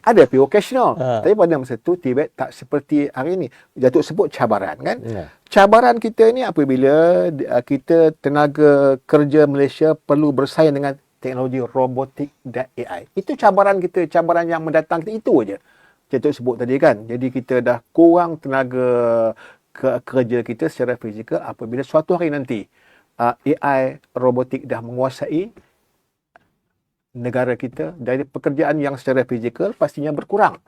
B: ada occasional. Tapi pada masa tu TVET tak seperti hari ini. Datuk sebut cabaran kan. Cabaran kita ni apabila kita tenaga kerja Malaysia perlu bersaing dengan teknologi robotik dan AI. Itu cabaran kita, cabaran yang mendatang kita itu aja. Datuk sebut tadi kan. Jadi kita dah kurang tenaga kerja kita secara fizikal apabila suatu hari nanti AI robotik dah menguasai negara kita, dari pekerjaan yang secara fizikal pastinya berkurang.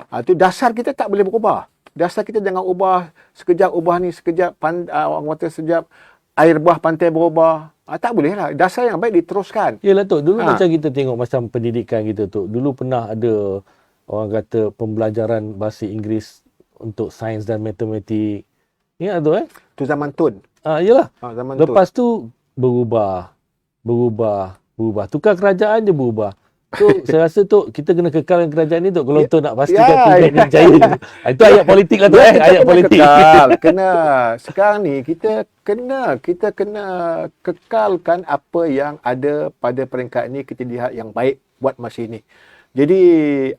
B: Itu dasar kita tak boleh berubah. Dasar kita jangan ubah sekejap, ubah ni sekejap, orang kata sekejap air buah pantai berubah. Tak boleh lah. Dasar yang baik diteruskan.
A: Yelah Tok, dulu macam kita tengok macam pendidikan kita tu. Dulu pernah ada orang kata pembelajaran bahasa Inggeris untuk sains dan matematik. Ingat tu
B: Tu zaman Tun.
A: Yelah.
B: Zaman
A: Lepas tu berubah. Tukar kerajaan je berubah. So, saya rasa tu kita kena kekalkan kerajaan ni tu kalau tu nak pastikan TVET ni berjaya. Itu ayat politik lah tu ayat politik.
B: Kena. Sekarang ni kita kena kekalkan apa yang ada pada peringkat ni, kita lihat yang baik buat masa ini. Jadi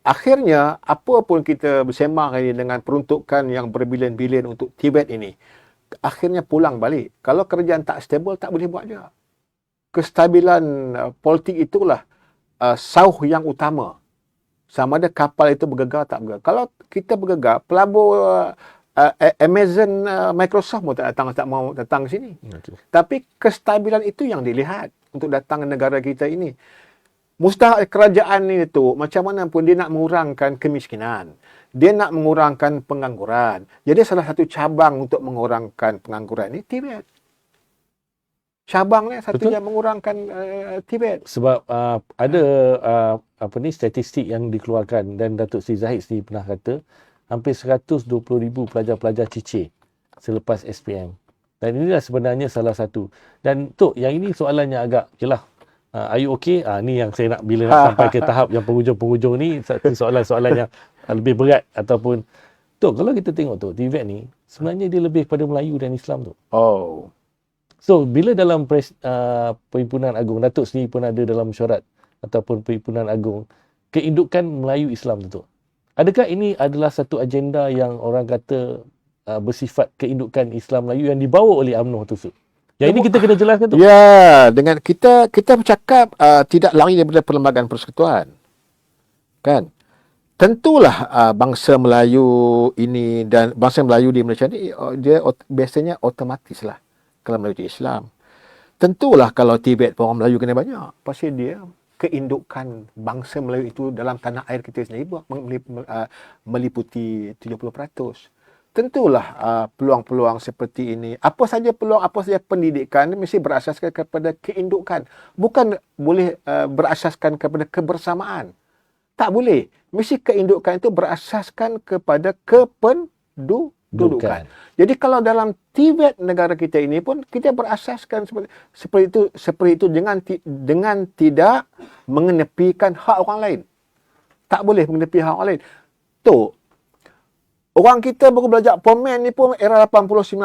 B: akhirnya apa pun kita bersembang hari ini dengan peruntukan yang berbilion-bilion untuk TVET ini, akhirnya pulang balik. Kalau kerajaan tak stabil, tak boleh buat je. Kestabilan politik itulah sauh yang utama. Sama ada kapal itu bergegar tak bergegar. Kalau kita bergegar, pelabur Amazon, Microsoft pun tak mau datang ke sini. Tapi kestabilan itu yang dilihat untuk datang ke negara kita ini. Mustahak kerajaan ini tu macam mana pun dia nak mengurangkan kemiskinan. Dia nak mengurangkan pengangguran. Jadi salah satu cabang untuk mengurangkan pengangguran ini TVET. Cabang ni satu yang mengurangkan TVET.
A: Sebab ada statistik yang dikeluarkan dan Datuk Seri Zahid sendiri pernah kata hampir 120,000 pelajar-pelajar cicir selepas SPM. Dan inilah sebenarnya salah satu. Dan Tok, yang ini soalannya agak okeylah. Are you okay? Ni yang saya nak bila nak sampai ke tahap yang penghujung-penghujung ni, satu soalan-soalan yang lebih berat ataupun Tok, kalau kita tengok tu TVET ni sebenarnya dia lebih pada Melayu dan Islam tu. So, bila dalam Perhimpunan Agung, Datuk sendiri pun ada dalam mesyuarat ataupun Perhimpunan Agung, keindukan Melayu Islam tu. Adakah ini adalah satu agenda yang orang kata bersifat keindukan Islam Melayu yang dibawa oleh UMNO tu. Yang ini kita kena jelaskan tu.
B: Ya, dengan kita bercakap tidak lari daripada Perlembagaan Persekutuan. Kan? Tentulah bangsa Melayu ini dan bangsa Melayu di Malaysia ni dia biasanya otomatis lah kalau Melayu Islam. Tentulah kalau Tibet pun orang Melayu kena banyak. Pasal dia keindukan bangsa Melayu itu dalam tanah air kita sendiri meliputi 70%. Tentulah peluang-peluang seperti ini, apa saja peluang, apa saja pendidikan mesti berasaskan kepada keindukan. Bukan boleh berasaskan kepada kebersamaan. Tak boleh. Mesti keindukan itu berasaskan kepada kependudukan. Jadi kalau dalam Tibet negara kita ini pun kita berasaskan seperti itu dengan tidak mengenepikan hak orang lain. Tak boleh mengenepi hak orang lain. Tu orang kita baru belajar Pomen ni pun era 80-90.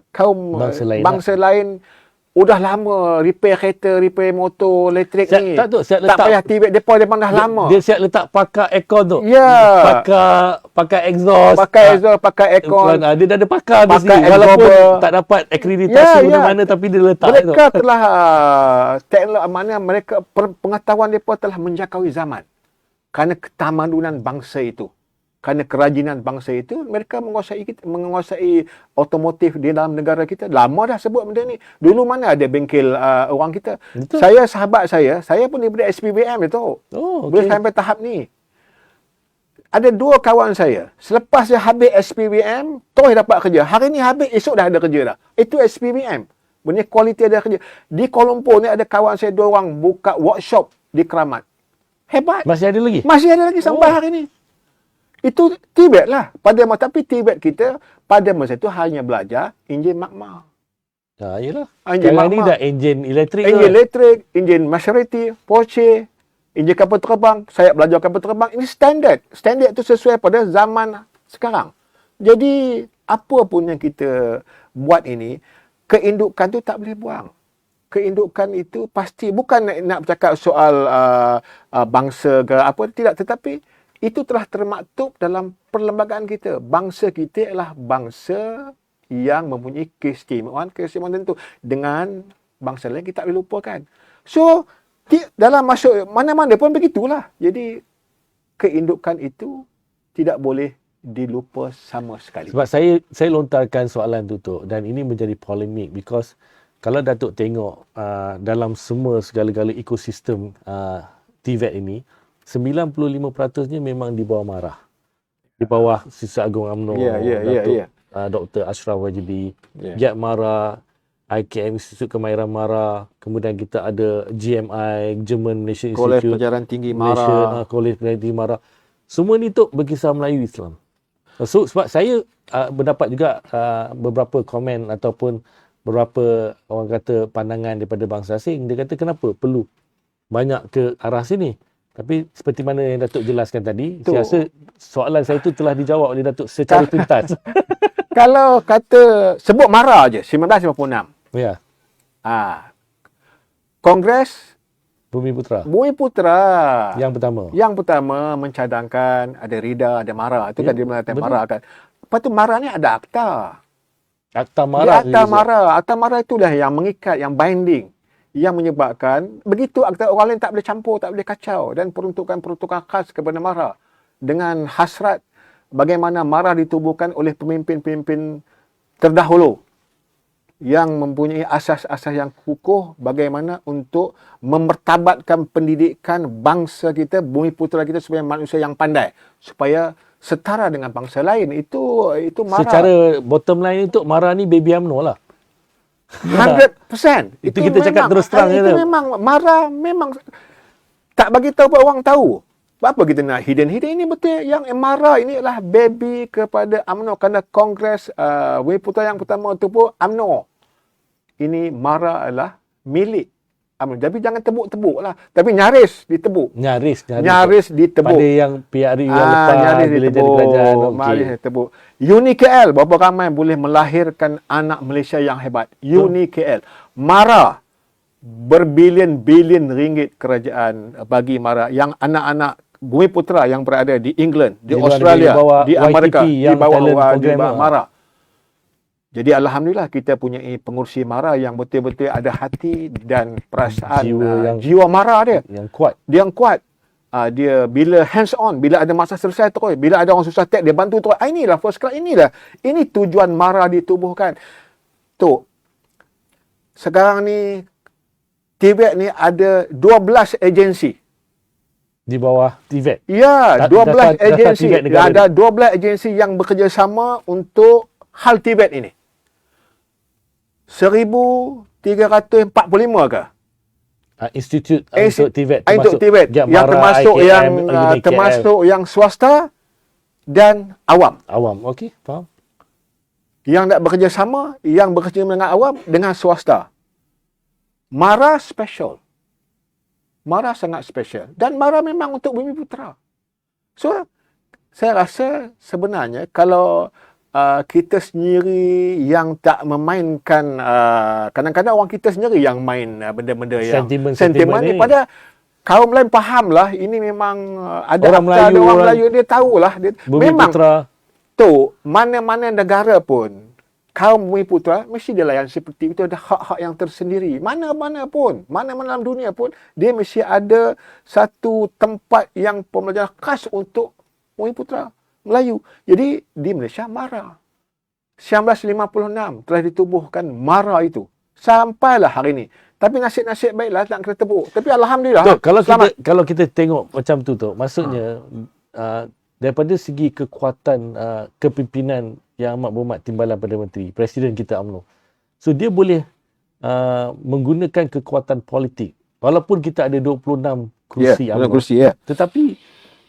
B: Kaum bangsa lain udah lama repair kereta, repair motor, elektrik ni.
A: Tak
B: payah Tibet depa dah lama.
A: Dia siap letak pakar aircon tu.
B: Ya.
A: Pakai exhaust.
B: Pakai aircon.
A: Dia dah ada pakar tu sendiri. Walaupun tak dapat akreditasi mana-mana tapi dia letak
B: mereka tu. Telah mereka pengetahuan depa telah menjangkaui zaman. Kerana ketamadunan bangsa itu, kerana kerajinan bangsa itu, mereka menguasai otomotif di dalam negara kita. Lama dah sebut benda ni. Dulu mana ada bengkel orang kita. Betul. Sahabat saya pun daripada SPBM dia tahu. Boleh sampai tahap ni. Ada dua kawan saya, selepas dia habis SPBM, terus dapat kerja. Hari ni habis, esok dah ada kerja dah. Itu SPBM. Benda kualiti ada kerja. Di Kuala Lumpur ni ada kawan saya 2 orang buka workshop di Keramat. Hebat.
A: Masih ada lagi?
B: Masih ada lagi sampai hari ni. Itu Tibet lah. Tapi Tibet kita pada masa itu hanya belajar enjin magma.
A: Yalah. Sekarang ni dah enjin elektrik.
B: Enjin elektrik, enjin Maserati, Porsche, enjin kapal terbang. Saya belajar kapal terbang. Ini standard. Standard itu sesuai pada zaman sekarang. Jadi, apa pun yang kita buat ini, keindukan tu tak boleh buang. Keindukan itu pasti bukan nak bercakap soal bangsa ke apa, tidak, tetapi itu telah termaktub dalam perlembagaan kita. Bangsa kita adalah bangsa yang mempunyai keistimewaan tertentu. Dengan bangsa lain kita tak boleh lupakan. So, dalam masuk mana-mana pun begitulah. Jadi, keindukan itu tidak boleh dilupa sama sekali.
A: Sebab saya lontarkan soalan tu dan ini menjadi polemik because kalau Datuk tengok dalam semua segala-gala ekosistem TVET ini, 95%-nya memang di bawah MARA. Di bawah Sisa Agung UMNO, Dr. Ashraf Wajibi, Giat MARA, IKM Institut Kemahiran MARA, kemudian kita ada GMI, German Malaysia Institute,
B: Kolej Pengajaran Tinggi MARA,
A: Kolej Pengajaran Tinggi MARA. Semua ni tu berkisar Melayu Islam. So, sebab saya mendapat juga beberapa komen ataupun beberapa orang kata pandangan daripada bangsa asing. Dia kata kenapa perlu banyak ke arah sini. Tapi seperti mana yang Datuk jelaskan tadi, saya rasa soalan saya itu telah dijawab oleh Datuk secara tuntas.
B: Kalau kata sebut MARA je 1956.
A: Ya.
B: Kongres
A: Bumi Putera.
B: Yang pertama mencadangkan ada RIDA, ada MARA. Itu kan dia mengatakan MARA kan. Lepas tu MARA ni ada akta.
A: Akta MARA.
B: Akta MARA itulah yang mengikat, yang binding, yang menyebabkan begitu akta orang lain tak boleh campur, tak boleh kacau, dan peruntukan-peruntukan khas kepada MARA dengan hasrat bagaimana MARA ditubuhkan oleh pemimpin-pemimpin terdahulu yang mempunyai asas-asas yang kukuh bagaimana untuk memertabatkan pendidikan bangsa kita, bumi putera kita supaya manusia yang pandai, supaya setara dengan bangsa lain. Itu MARA.
A: Secara bottom line itu MARA ni baby UMNO lah.
B: 100%.
A: Itu kita cakap terus terang.
B: Itu memang MARA memang tak bagi tahu buat orang tahu. Apa kita nak hidden ini betul. Yang MARA ini adalah baby kepada UMNO kerana Kongres Bumi Putera yang pertama itu pun UMNO. Ini MARA adalah milik UMNO. Tapi jangan tebuk-tebuk lah. Tapi nyaris ditebuk. Nyaris ditebuk.
A: Pada yang PRU yang lepas
B: nyaris
A: bila
B: ditebuk.
A: jadi kerajaan.
B: Nyaris ditebuk. UNIKL, berapa ramai boleh melahirkan anak Malaysia yang hebat. UNIKL. MARA, berbilion-bilion ringgit kerajaan bagi MARA. Yang anak-anak Bumiputera yang berada di England, di
A: luar negeri,
B: Australia,
A: di bawah
B: di Amerika,
A: YTP yang
B: di bawah
A: talent program
B: di bawah
A: lah.
B: MARA. Jadi alhamdulillah kita punya pengurusi MARA yang betul-betul ada hati dan perasaan jiwa MARA dia.
A: yang kuat.
B: Dia yang kuat. Dia bila hands on, bila ada masalah selesai terus, bila ada orang susah tek dia bantu terus. Inilah first class, ini tujuan MARA ditubuhkan. Tu. Sekarang ni TVET ni ada 12 agensi.
A: Di bawah TVET.
B: Ya, 12 agensi.
A: TVET negara
B: Ada 12 agensi yang bekerjasama untuk hal TVET ini. 1345 ke?
A: Institut untuk TVET.
B: Untuk TVET. Yang termasuk
A: IKM,
B: termasuk yang swasta dan awam.
A: Awam, okey, faham.
B: Yang nak bekerjasama, yang bekerja dengan awam dengan swasta. MARA special. MARA sangat special. Dan MARA memang untuk Bumiputera. So, saya rasa sebenarnya kalau kita sendiri yang tak memainkan, kadang-kadang orang kita sendiri yang main benda-benda yang sentimen ni. Pada kaum lain fahamlah, ini memang ada
A: orang Melayu
B: dia tahulah. Memang tu, mana-mana negara pun, kaum Bumiputera mesti dia layan seperti itu, ada hak-hak yang tersendiri. Mana-mana dalam dunia pun, dia mesti ada satu tempat yang pembelajaran khas untuk Bumiputera Melayu. Jadi di Malaysia MARA 1956 telah ditubuhkan MARA itu sampailah hari ini. Tapi nasib-nasib baiklah tak kena tepuk. Tapi alhamdulillah.
A: Tok, kalau kita tengok macam tu maksudnya daripada segi kekuatan kepimpinan Yang Amat Berhormat Timbalan Perdana Menteri, Presiden kita UMNO. So dia boleh menggunakan kekuatan politik. Walaupun kita ada 26 kerusi UMNO. Tetapi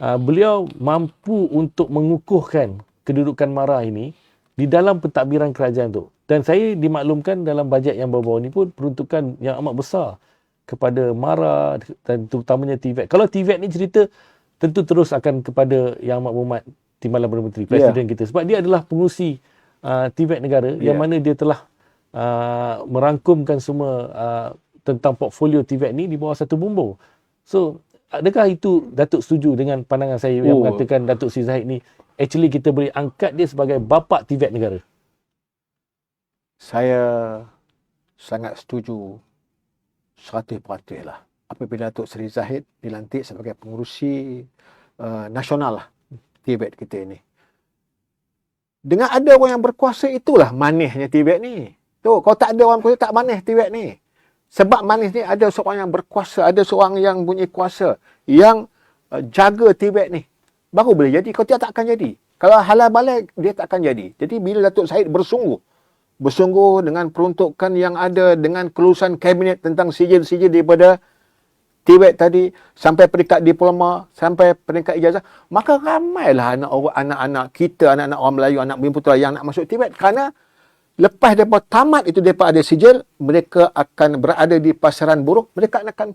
A: beliau mampu untuk mengukuhkan kedudukan MARA ini di dalam pentadbiran kerajaan tu. Dan saya dimaklumkan dalam bajet yang baru-baru ni pun peruntukan yang amat besar kepada MARA dan terutamanya TVET. Kalau TVET ni cerita, tentu terus akan kepada Yang Amat Berhormat Timbalan Perdana Menteri, Presiden kita. Sebab dia adalah pengurusi TVET negara yang mana dia telah merangkumkan semua tentang portfolio TVET ni di bawah satu bumbung. So, adakah itu Datuk setuju dengan pandangan saya yang mengatakan Datuk Seri Zahid ni actually kita boleh angkat dia sebagai bapa TVET negara?
B: Saya sangat setuju 100% lah apabila Datuk Seri Zahid dilantik sebagai pengurusi nasional lah TVET kita ini. Dengan ada orang yang berkuasa, itulah manisnya TVET ni. Tu, kalau tak ada orang berkuasa, tak manis TVET ni. Sebab manis ni ada seorang yang berkuasa, ada seorang yang punya kuasa, yang jaga TVET ni. Baru boleh jadi. Kalau tidak, tak akan jadi. Kalau halal balik, dia tak akan jadi. Jadi bila Datuk Zahid bersungguh dengan peruntukan yang ada, dengan kelulusan kabinet tentang sijil-sijil daripada TVET tadi, sampai peringkat diploma, sampai peringkat ijazah, maka ramailah anak-anak kita, anak-anak orang Melayu, anak Bumiputera yang nak masuk TVET. Kerana lepas mereka tamat itu, mereka ada sijil, mereka akan berada di pasaran buruh, mereka akan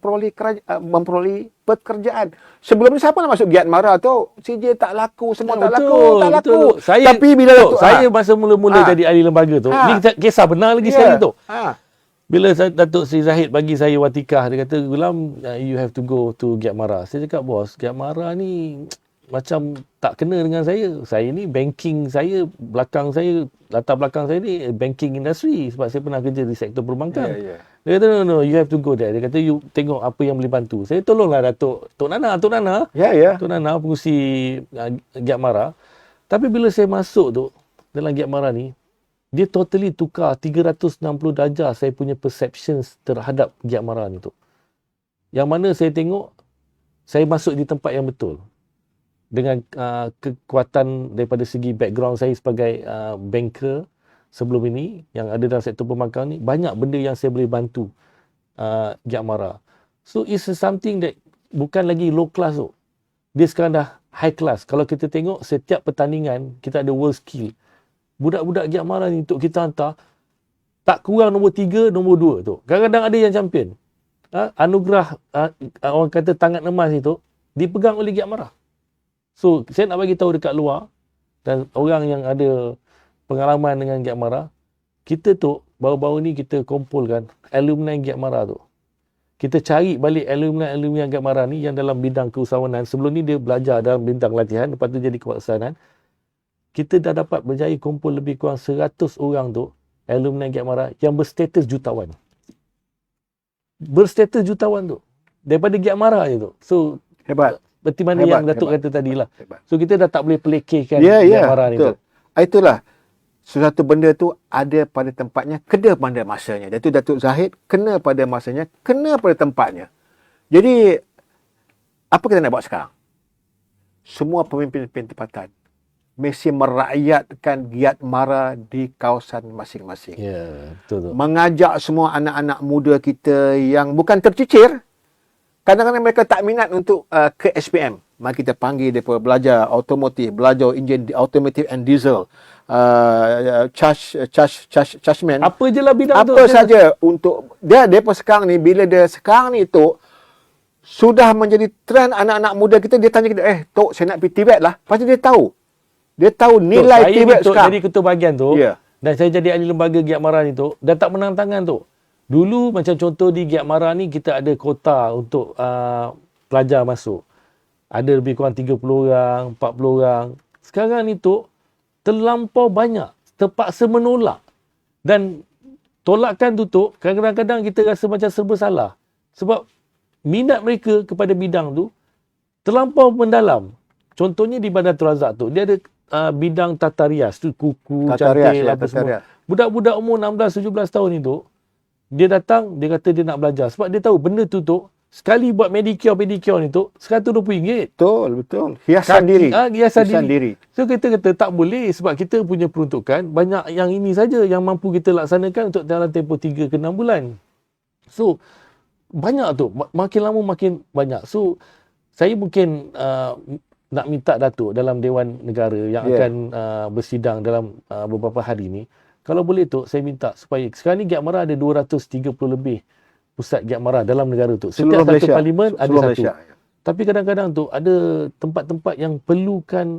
B: memperoleh pekerjaan. Sebelum ni siapa nak masuk Giat MARA tu? Sijil tak laku, semua tak laku. Tapi bila
A: saya masa mula-mula jadi ahli lembaga tu, ni kisah benar lagi sekali tu. Bila Datuk Seri Zahid bagi saya watikah, dia kata, Gulam, you have to go to Giat MARA. Saya cakap, bos, Giat MARA ni macam tak kena dengan saya. Saya ni banking saya, latar belakang saya ni banking industry sebab saya pernah kerja di sektor perbankan. Dia kata, no, you have to go there. Dia kata, you tengok apa yang boleh bantu. Saya tolonglah Tok Nana. Tok Nana pengurusi Giat MARA. Tapi bila saya masuk tu dalam Giat MARA ni, dia totally tukar 360 darjah saya punya perceptions terhadap Giat MARA ni tu. Yang mana saya tengok, saya masuk di tempat yang betul. Dengan kekuatan daripada segi background saya sebagai banker sebelum ini, yang ada dalam sektor perbankan ni, banyak benda yang saya boleh bantu Giat MARA. So, it's something that bukan lagi low class tu. Dia sekarang dah high class. Kalau kita tengok setiap pertandingan, kita ada world skill. Budak-budak Giat MARA ni untuk kita hantar, tak kurang nombor 3, nombor 2 tu. Kadang-kadang ada yang champion. Anugerah, orang kata tangan emas itu, dipegang oleh Giat MARA. So, saya nak bagi tahu dekat luar, dan orang yang ada pengalaman dengan Giat MARA, kita tu, baru-baru ni kita kumpulkan alumni Giat MARA tu. kita cari balik alumni Giat Mara ni yang dalam bidang keusahawanan. Sebelum ni dia belajar dalam bidang latihan, lepas tu jadi kewaksanan. Kita dah dapat berjaya kumpul lebih kurang 100 orang tu, alumni Giat Mara yang berstatus jutawan. Berstatus jutawan tu. Daripada Giat Mara je tu. So,
B: Hebat.
A: seperti mana
B: Hebat,
A: yang Datuk
B: hebat.
A: kata tadi lah.
B: Hebat.
A: So, kita dah tak boleh pelekehkan
B: Ya,
A: Giat
B: ya,
A: Mara ni
B: betul.
A: tu.
B: Itulah. Sesuatu benda tu ada pada tempatnya, kena pada masanya. Datuk Datuk Zahid kena pada masanya, kena pada tempatnya. Jadi, apa kita nak buat sekarang? Semua pemimpin-pemimpin tempatan mesti merakyatkan Giat Mara di kawasan masing-masing.
A: Ya, betul tu.
B: Mengajak semua anak-anak muda kita yang bukan tercicir. Kadang-kadang mereka tak minat untuk ke SPM. Mari kita panggil mereka belajar automotif, belajar enjin automotive and diesel, chargeman.
A: Apa je lah bidang tu.
B: Apa saja untuk depa sekarang ni, bila dia sekarang ni Tok sudah menjadi trend anak-anak muda kita, dia tanya kita, Tok saya nak pergi TVET lah. Pasti dia tahu. Dia tahu nilai TVET sekarang.
A: Jadi ketua bahagian tu,
B: Ya.
A: dan saya jadi ahli lembaga Giat Mara ni tu, dah tak menang tangan tu. Dulu macam contoh di Giat Mara ni, kita ada kota untuk pelajar masuk. Ada lebih kurang 30 orang, 40 orang. Sekarang ni tu, terlampau banyak. Terpaksa menolak. Dan tolakan tu, kadang-kadang kita rasa macam serba salah. Sebab minat mereka kepada bidang tu, terlampau mendalam. Contohnya di Bandar Tun Razak tu, dia ada bidang tata rias. Tu kuku,
B: Tata rias,
A: cantik,
B: ya,
A: apa
B: tata
A: semua.
B: rias.
A: Budak-budak umur 16-17 tahun itu, dia datang, dia kata dia nak belajar. Sebab dia tahu benda tu, sekali buat pedicure ni tu, RM120.
B: Betul. Hiasan diri.
A: Hiasan diri. So kita kata tak boleh sebab kita punya peruntukan banyak yang ini saja yang mampu kita laksanakan untuk dalam tempoh 3 ke 6 bulan. So banyak tu, makin lama makin banyak. So saya mungkin nak minta Datuk dalam Dewan Negara yang akan bersidang dalam beberapa hari ni, kalau boleh tu saya minta supaya sekarang ni Giat Mara ada 230 lebih pusat Giat Mara dalam negara tu. Setiap satu
B: Malaysia.
A: parlimen ada
B: Seluruh
A: satu.
B: Malaysia.
A: Tapi kadang-kadang tu ada tempat-tempat yang perlukan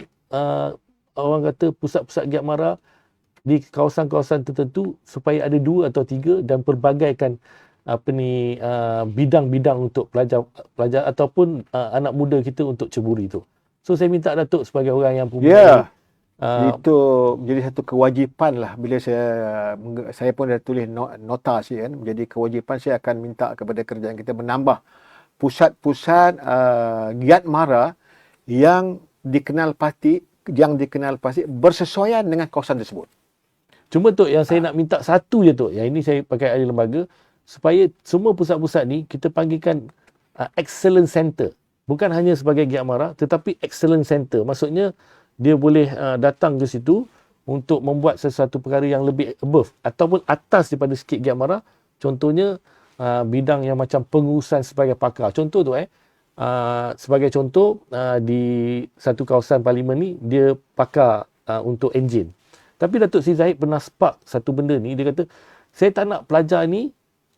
A: orang kata pusat-pusat Giat Mara di kawasan-kawasan tertentu supaya ada 2 atau 3 dan pelbagaikan bidang-bidang untuk pelajar ataupun anak muda kita untuk ceburi tu. So saya minta Datuk sebagai orang yang
B: Ya. Itu menjadi satu kewajipan lah. Bila saya pun dah tulis nota kan, menjadi kewajipan saya akan minta kepada kerajaan kita menambah pusat-pusat Giat Mara yang dikenal pasti bersesuaian dengan kawasan tersebut.
A: Cuma tu yang saya nak minta satu je tu. Yang ini saya pakai ahli lembaga supaya semua pusat-pusat ni kita panggilkan excellence center. Bukan hanya sebagai Giat Mara tetapi excellence center. Maksudnya dia boleh datang ke situ untuk membuat sesuatu perkara yang lebih above ataupun atas daripada sikit Giat Mara. Contohnya bidang yang macam pengurusan sebagai pakar. Contoh tu sebagai contoh di satu kawasan parlimen ni dia pakar untuk enjin. Tapi Datuk Seri Zahid pernah spark satu benda ni. Dia kata saya tak nak pelajar ni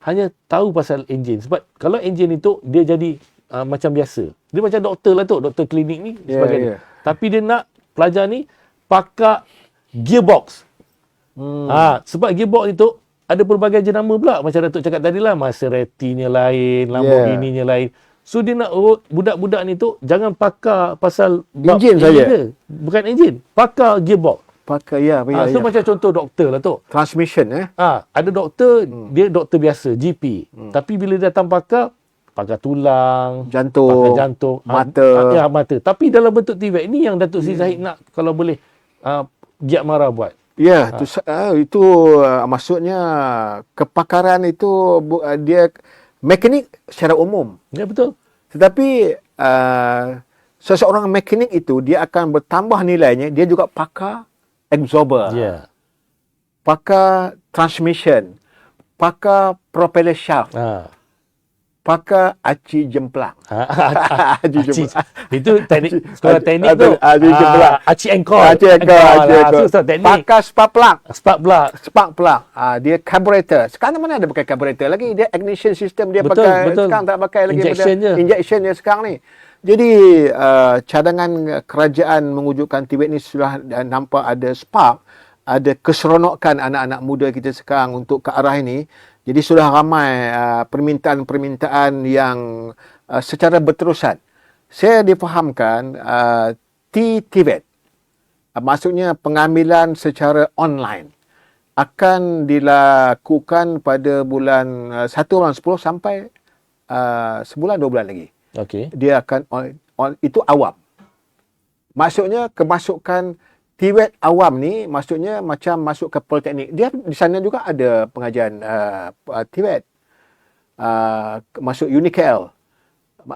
A: hanya tahu pasal enjin. Sebab kalau enjin itu dia jadi macam biasa. Dia macam doktor lah tu, doktor klinik ni sebagainya. Tapi dia nak pelajar ni pakar gearbox. Sebab gearbox itu ada pelbagai jenama pula. Macam Datuk cakap tadi lah, Maserati-nya lain, Lamborghini-nya lain. So dia nak budak-budak ni tu jangan pakar pasal
B: enjin saja.
A: Bukan enjin, pakar gearbox.
B: Pakar
A: So macam contoh doktor lah tu.
B: Transmission
A: ada doktor, dia doktor biasa, GP. Tapi bila datang pakar tulang,
B: jantung, mata.
A: Mata. Tapi dalam bentuk TVET ini yang Datuk Seri Zahid nak kalau boleh Giat Mara buat.
B: Ya, itu maksudnya kepakaran itu dia mekanik secara umum.
A: Ya, betul.
B: Tetapi seseorang mekanik itu dia akan bertambah nilainya, dia juga pakar absorber.
A: Ya.
B: Pakar transmission, pakar propeller shaft. Pakar aci jemplang.
A: Aci jemplang. Itu teknik sekolah teknik tu.
B: Aci jemplang.
A: Aci engkol.
B: Pakar spark plug. Dia carburetor. Sekarang mana ada pakai carburetor lagi? Dia ignition system dia pakai. Sekarang tak pakai lagi. Injection je sekarang ni. Jadi cadangan kerajaan mewujudkan TVET ni sudah nampak ada spark, ada keseronokan anak-anak muda kita sekarang untuk ke arah ini. Jadi sudah ramai permintaan-permintaan yang secara berterusan. Saya difahamkan TVET, maksudnya pengambilan secara online, akan dilakukan pada bulan 1 bulan 10 sampai sebulan 2 bulan lagi.
A: Okey.
B: Dia akan itu awam. Maksudnya kemasukan TVET awam ni maksudnya macam masuk ke politeknik. Dia di sana juga ada pengajian TVET. Masuk UNIKL,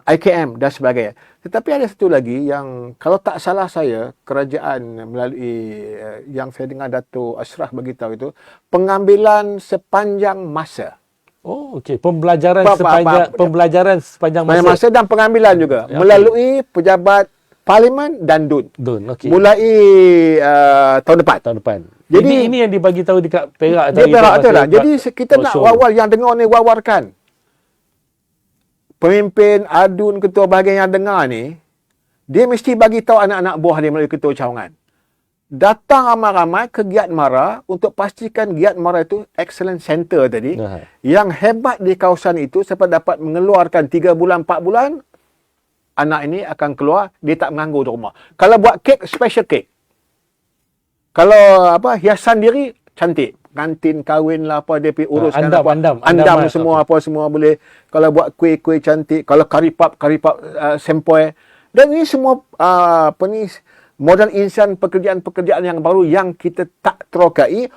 B: IKM dan sebagainya. Tetapi ada satu lagi yang kalau tak salah saya, kerajaan melalui yang saya dengar Dato' Ashraf beritahu itu, pengambilan sepanjang masa.
A: Oh, okey. Pembelajaran sepanjang masa.
B: Dan pengambilan juga melalui pejabat Parlimen dan DUN.
A: Okey.
B: Mulai tahun depan.
A: Jadi ini yang dibagi tahu dekat Perak
B: tadi. Perak tu lah. Jadi kita nak wawar yang dengar ni wawarkan. Pemimpin ADUN, ketua bahagian yang dengar ni, dia mesti bagi tahu anak-anak buah dia melalui ketua cawangan. Datang ramai-ramai ke Giat Mara untuk pastikan Giat Mara itu excellent center tadi. Yang hebat di kawasan itu sampai dapat mengeluarkan 3 bulan, 4 bulan, anak ini akan keluar, dia tak menganggur di rumah. Kalau buat kek, special kek. Kalau hiasan diri, cantik. Kantin kahwin lah apa, dia pergi uruskan andam semua, apa semua boleh. Kalau buat kuih-kuih cantik, kalau karipap sempoi. Dan ini semua modal insan pekerjaan-pekerjaan yang baru yang kita tak terokai,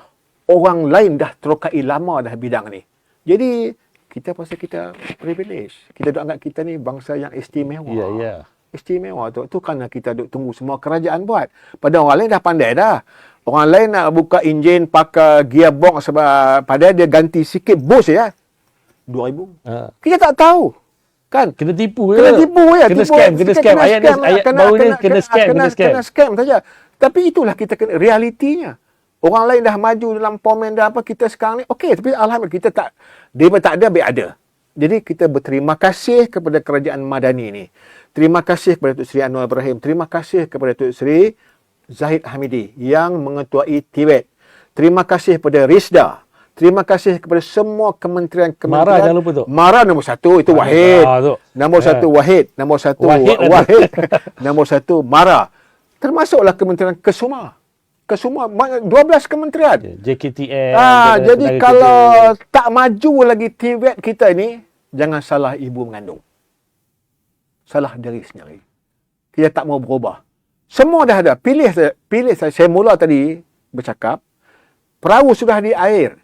B: orang lain dah terokai lama dah bidang ni. Jadi kita pasal kita privilege. Kita duk anggap kita ni bangsa yang istimewa.
A: Ya.
B: Istimewa tu kerana kita duk tunggu semua kerajaan buat. Pada orang lain dah pandai dah. Orang lain nak buka enjin pakai gearbox sebab padahal dia ganti sikit bos ya. 2,000. Kita tak tahu. Kan?
A: Kena tipu
B: ya.
A: Kena scam. Ayat baru ni kena
B: scam saja. Tapi itulah kita kena realitinya. Orang lain dah maju dalam pomen dah apa, kita sekarang ni okey, tapi alhamdulillah kita tak, dia tak ada, biar ada. Jadi kita berterima kasih kepada kerajaan Madani ni. Terima kasih kepada Tuk Seri Anwar Ibrahim. Terima kasih kepada Tuk Seri Zahid Hamidi yang mengetuai TVET. Terima kasih kepada Risda. Terima kasih kepada semua kementerian-kementerian.
A: Mara jangan lupa tu.
B: Mara nombor 1 itu Wahid. Nombor 1 Wahid. Nombor 1 Wahid. Nombor 1 Mara. Termasuklah kementerian Kesuma. 12 kementerian.
A: JKTN.
B: Jadi kalau tak maju lagi TVET kita ini, jangan salah ibu mengandung. Salah diri sendiri. Kita tak mau berubah. Semua dah ada. Pilih saya. Saya mula tadi bercakap, perahu sudah di air.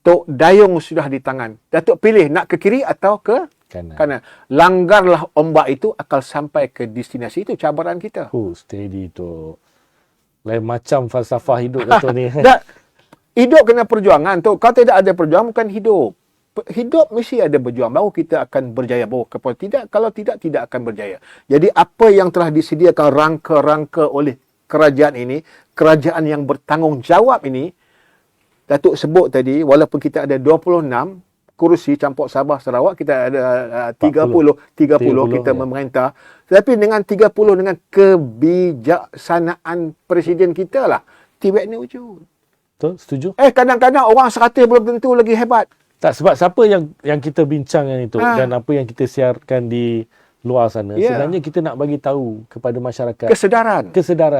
B: Tok dayung sudah di tangan. Datuk pilih nak ke kiri atau ke kanan. Langgarlah ombak itu akan sampai ke destinasi. Itu cabaran kita.
A: Steady tu. Lain macam falsafah hidup Datuk ni.
B: Hidup kena perjuangan tu. Kalau tidak ada perjuangan, bukan hidup. Hidup mesti ada berjuang, baru kita akan berjaya. Kalau tidak akan berjaya. Jadi apa yang telah disediakan rangka-rangka oleh kerajaan ini, kerajaan yang bertanggungjawab ini, Datuk sebut tadi, walaupun kita ada 26 kursi campur Sabah Sarawak, kita ada 30 kita memerintah. Tetapi dengan 30, dengan kebijaksanaan presiden kita lah, TVET ni wujud.
A: Betul, setuju.
B: Kadang-kadang orang 100 belum tentu lagi hebat.
A: Tak, sebab siapa yang kita bincangkan itu dan apa yang kita siarkan di luar sana, sebenarnya kita nak bagi tahu kepada masyarakat kesedaran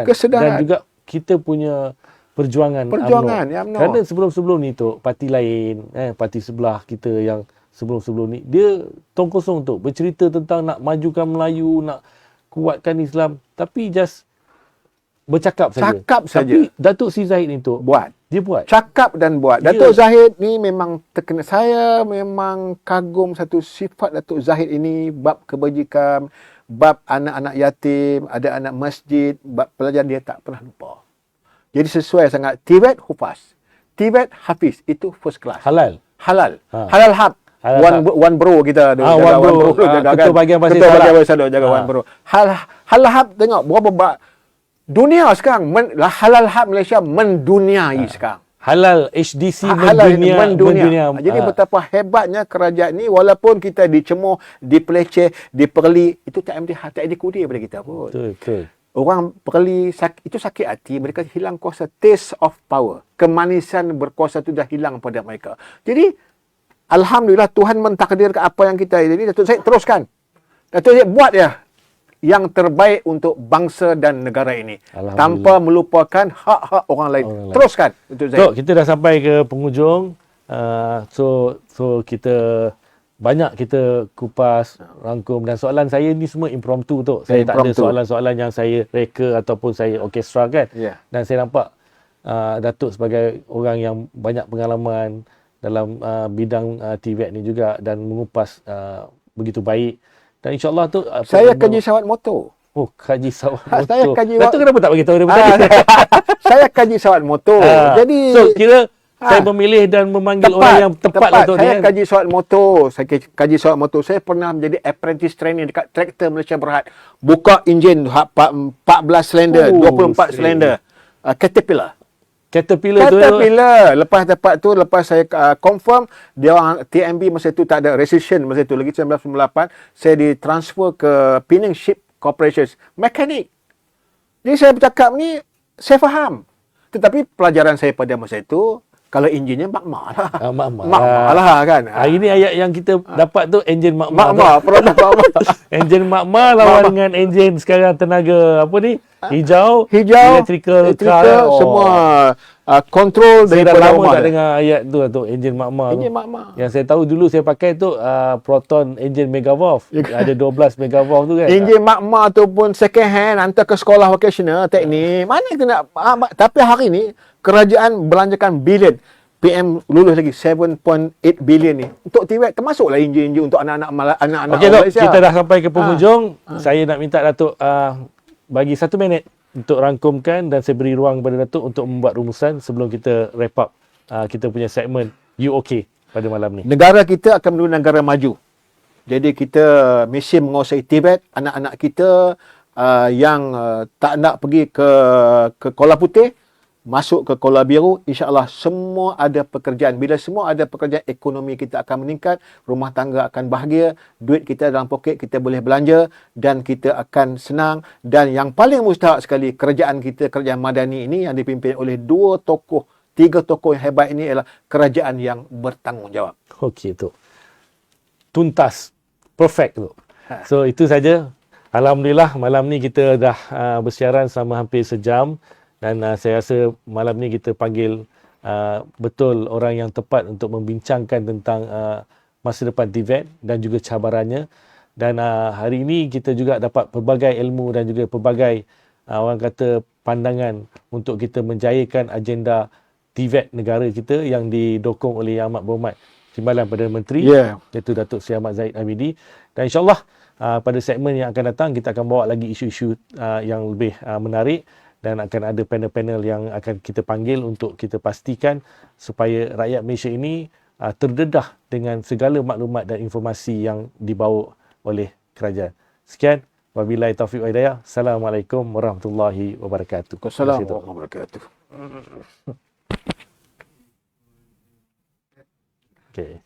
A: dan juga kita punya perjuangan UMNO. Kerana sebelum-sebelum ni tu parti lain, parti sebelah kita yang sebelum-sebelum ni, dia tong kosong tu bercerita tentang nak majukan Melayu, nak kuatkan Islam, tapi just bercakap saja. Tapi Datuk Seri Zahid ni tu dia buat. Cakap dan buat. Datuk Zahid ni memang terkena. Saya memang kagum satu sifat Datuk Zahid ini, bab kebajikan, bab anak-anak yatim, ada anak masjid, bab pelajar, dia tak pernah lupa. Jadi sesuai sangat. TVET Hufaz. TVET Hafiz. Itu first class. Halal hab. One bro kita. One bro. Ketua bahagian Pasir Salak.
B: Jaga one bro. Halal hab, tengok berapa dunia sekarang. Halal hab Malaysia menduniai sekarang.
A: Halal HDC mendunia.
B: Jadi betapa hebatnya kerajaan ni, walaupun kita dicemooh, dipeleceh, diperli, itu tak ada kudi pada kita pun.
A: Betul.
B: Orang perli itu sakit hati, mereka hilang kuasa, taste of power. Kemanisan berkuasa itu dah hilang pada mereka. Jadi Alhamdulillah Tuhan mentakdirkan apa yang kita ini. Datuk Syed teruskan. Datuk Syed buat ya yang terbaik untuk bangsa dan negara ini tanpa melupakan hak-hak orang lain. Teruskan Datuk Syed.
A: So, kita dah sampai ke penghujung. So kita banyak kita kupas, rangkum, dan soalan saya ni semua impromptu tu. Saya tak ada soalan-soalan yang saya reka ataupun saya orkestra kan. Dan saya nampak Datuk sebagai orang yang banyak pengalaman dalam bidang TVET ni juga dan mengupas begitu baik. Dan insyaAllah tu
B: saya kaji sawat motor.
A: Oh, kaji sawat motor.
B: Saya kaji
A: Datuk kenapa tak bagi tahu daripada tadi?
B: Saya kaji sawat motor. Jadi
A: so kira saya memilih dan memanggil orang yang tepat lah tu.
B: Saya kaji sawat motor. Saya kaji sawat motor. Saya pernah menjadi apprentice training dekat Traktor Malaysia Berhad. Buka enjin 14 silinder, 24 silinder. Caterpillar. Lepas dapat tu, lepas saya confirm, dia orang TMB masa tu tak ada recession masa tu lagi 1998, saya ditransfer ke Penang Ship Corporation, mekanik. Jadi saya bercakap ni, saya faham. Tetapi pelajaran saya pada masa itu, kalau enjinnya makmak lah. Makmak lah kan.
A: Hari ni ayat yang kita dapat tu enjin makmak.
B: Produk makmak.
A: Enjin makmak lawan dengan enjin sekarang tenaga apa ni? Hijau, electrical car.
B: Semua kontrol
A: saya dah
B: daripada
A: lama tak dengar ayat tu tu enjin makmak. Yang saya tahu dulu saya pakai tu Proton enjin Megavolve. Ada 12 Megavolve tu kan.
B: Enjin makmak tu pun second hand, hantar ke sekolah vocational teknik. Mana kita nak tapi hari ni kerajaan belanjakan bilion. PM lulus lagi 7.8 bilion ni untuk TVET, termasuklah enjin-enjin untuk anak-anak
A: Okey, Malaysia. Kita dah sampai ke penghujung. Saya nak minta Datuk bagi 1 minit untuk rangkumkan, dan saya beri ruang kepada Datuk untuk membuat rumusan sebelum kita wrap up kita punya segmen You OK pada malam ni.
B: Negara kita akan menuju negara maju. Jadi kita mesti menguasai TVET. Anak-anak kita yang tak nak pergi ke Kuala Putih, masuk ke Kuala Biru, insya-Allah semua ada pekerjaan. Bila semua ada pekerjaan, ekonomi kita akan meningkat, rumah tangga akan bahagia, duit kita dalam poket kita boleh belanja dan kita akan senang. Dan yang paling mustahak sekali, kerajaan kita, kerajaan madani ini yang dipimpin oleh 3 tokoh yang hebat ini adalah kerajaan yang bertanggungjawab.
A: Okey tu. Tuntas. Perfect tu. So itu saja. Alhamdulillah malam ni kita dah bersiaran selama hampir sejam. Dan saya rasa malam ni kita panggil betul orang yang tepat untuk membincangkan tentang masa depan TVET dan juga cabarannya. Dan hari ini kita juga dapat pelbagai ilmu dan juga pelbagai orang kata pandangan untuk kita menjayakan agenda TVET negara kita yang didokong oleh Yang Amat Berhormat Timbalan Perdana Menteri, iaitu Datuk Seri Ahmad Zahid Hamidi. Dan insyaAllah pada segmen yang akan datang kita akan bawa lagi isu-isu yang lebih menarik. Dan akan ada panel-panel yang akan kita panggil untuk kita pastikan supaya rakyat Malaysia ini terdedah dengan segala maklumat dan informasi yang dibawa oleh kerajaan. Sekian. Wabillahi taufiq wa hidayah. Assalamualaikum warahmatullahi wabarakatuh.
B: Assalamualaikum warahmatullahi wabarakatuh.
A: Okay.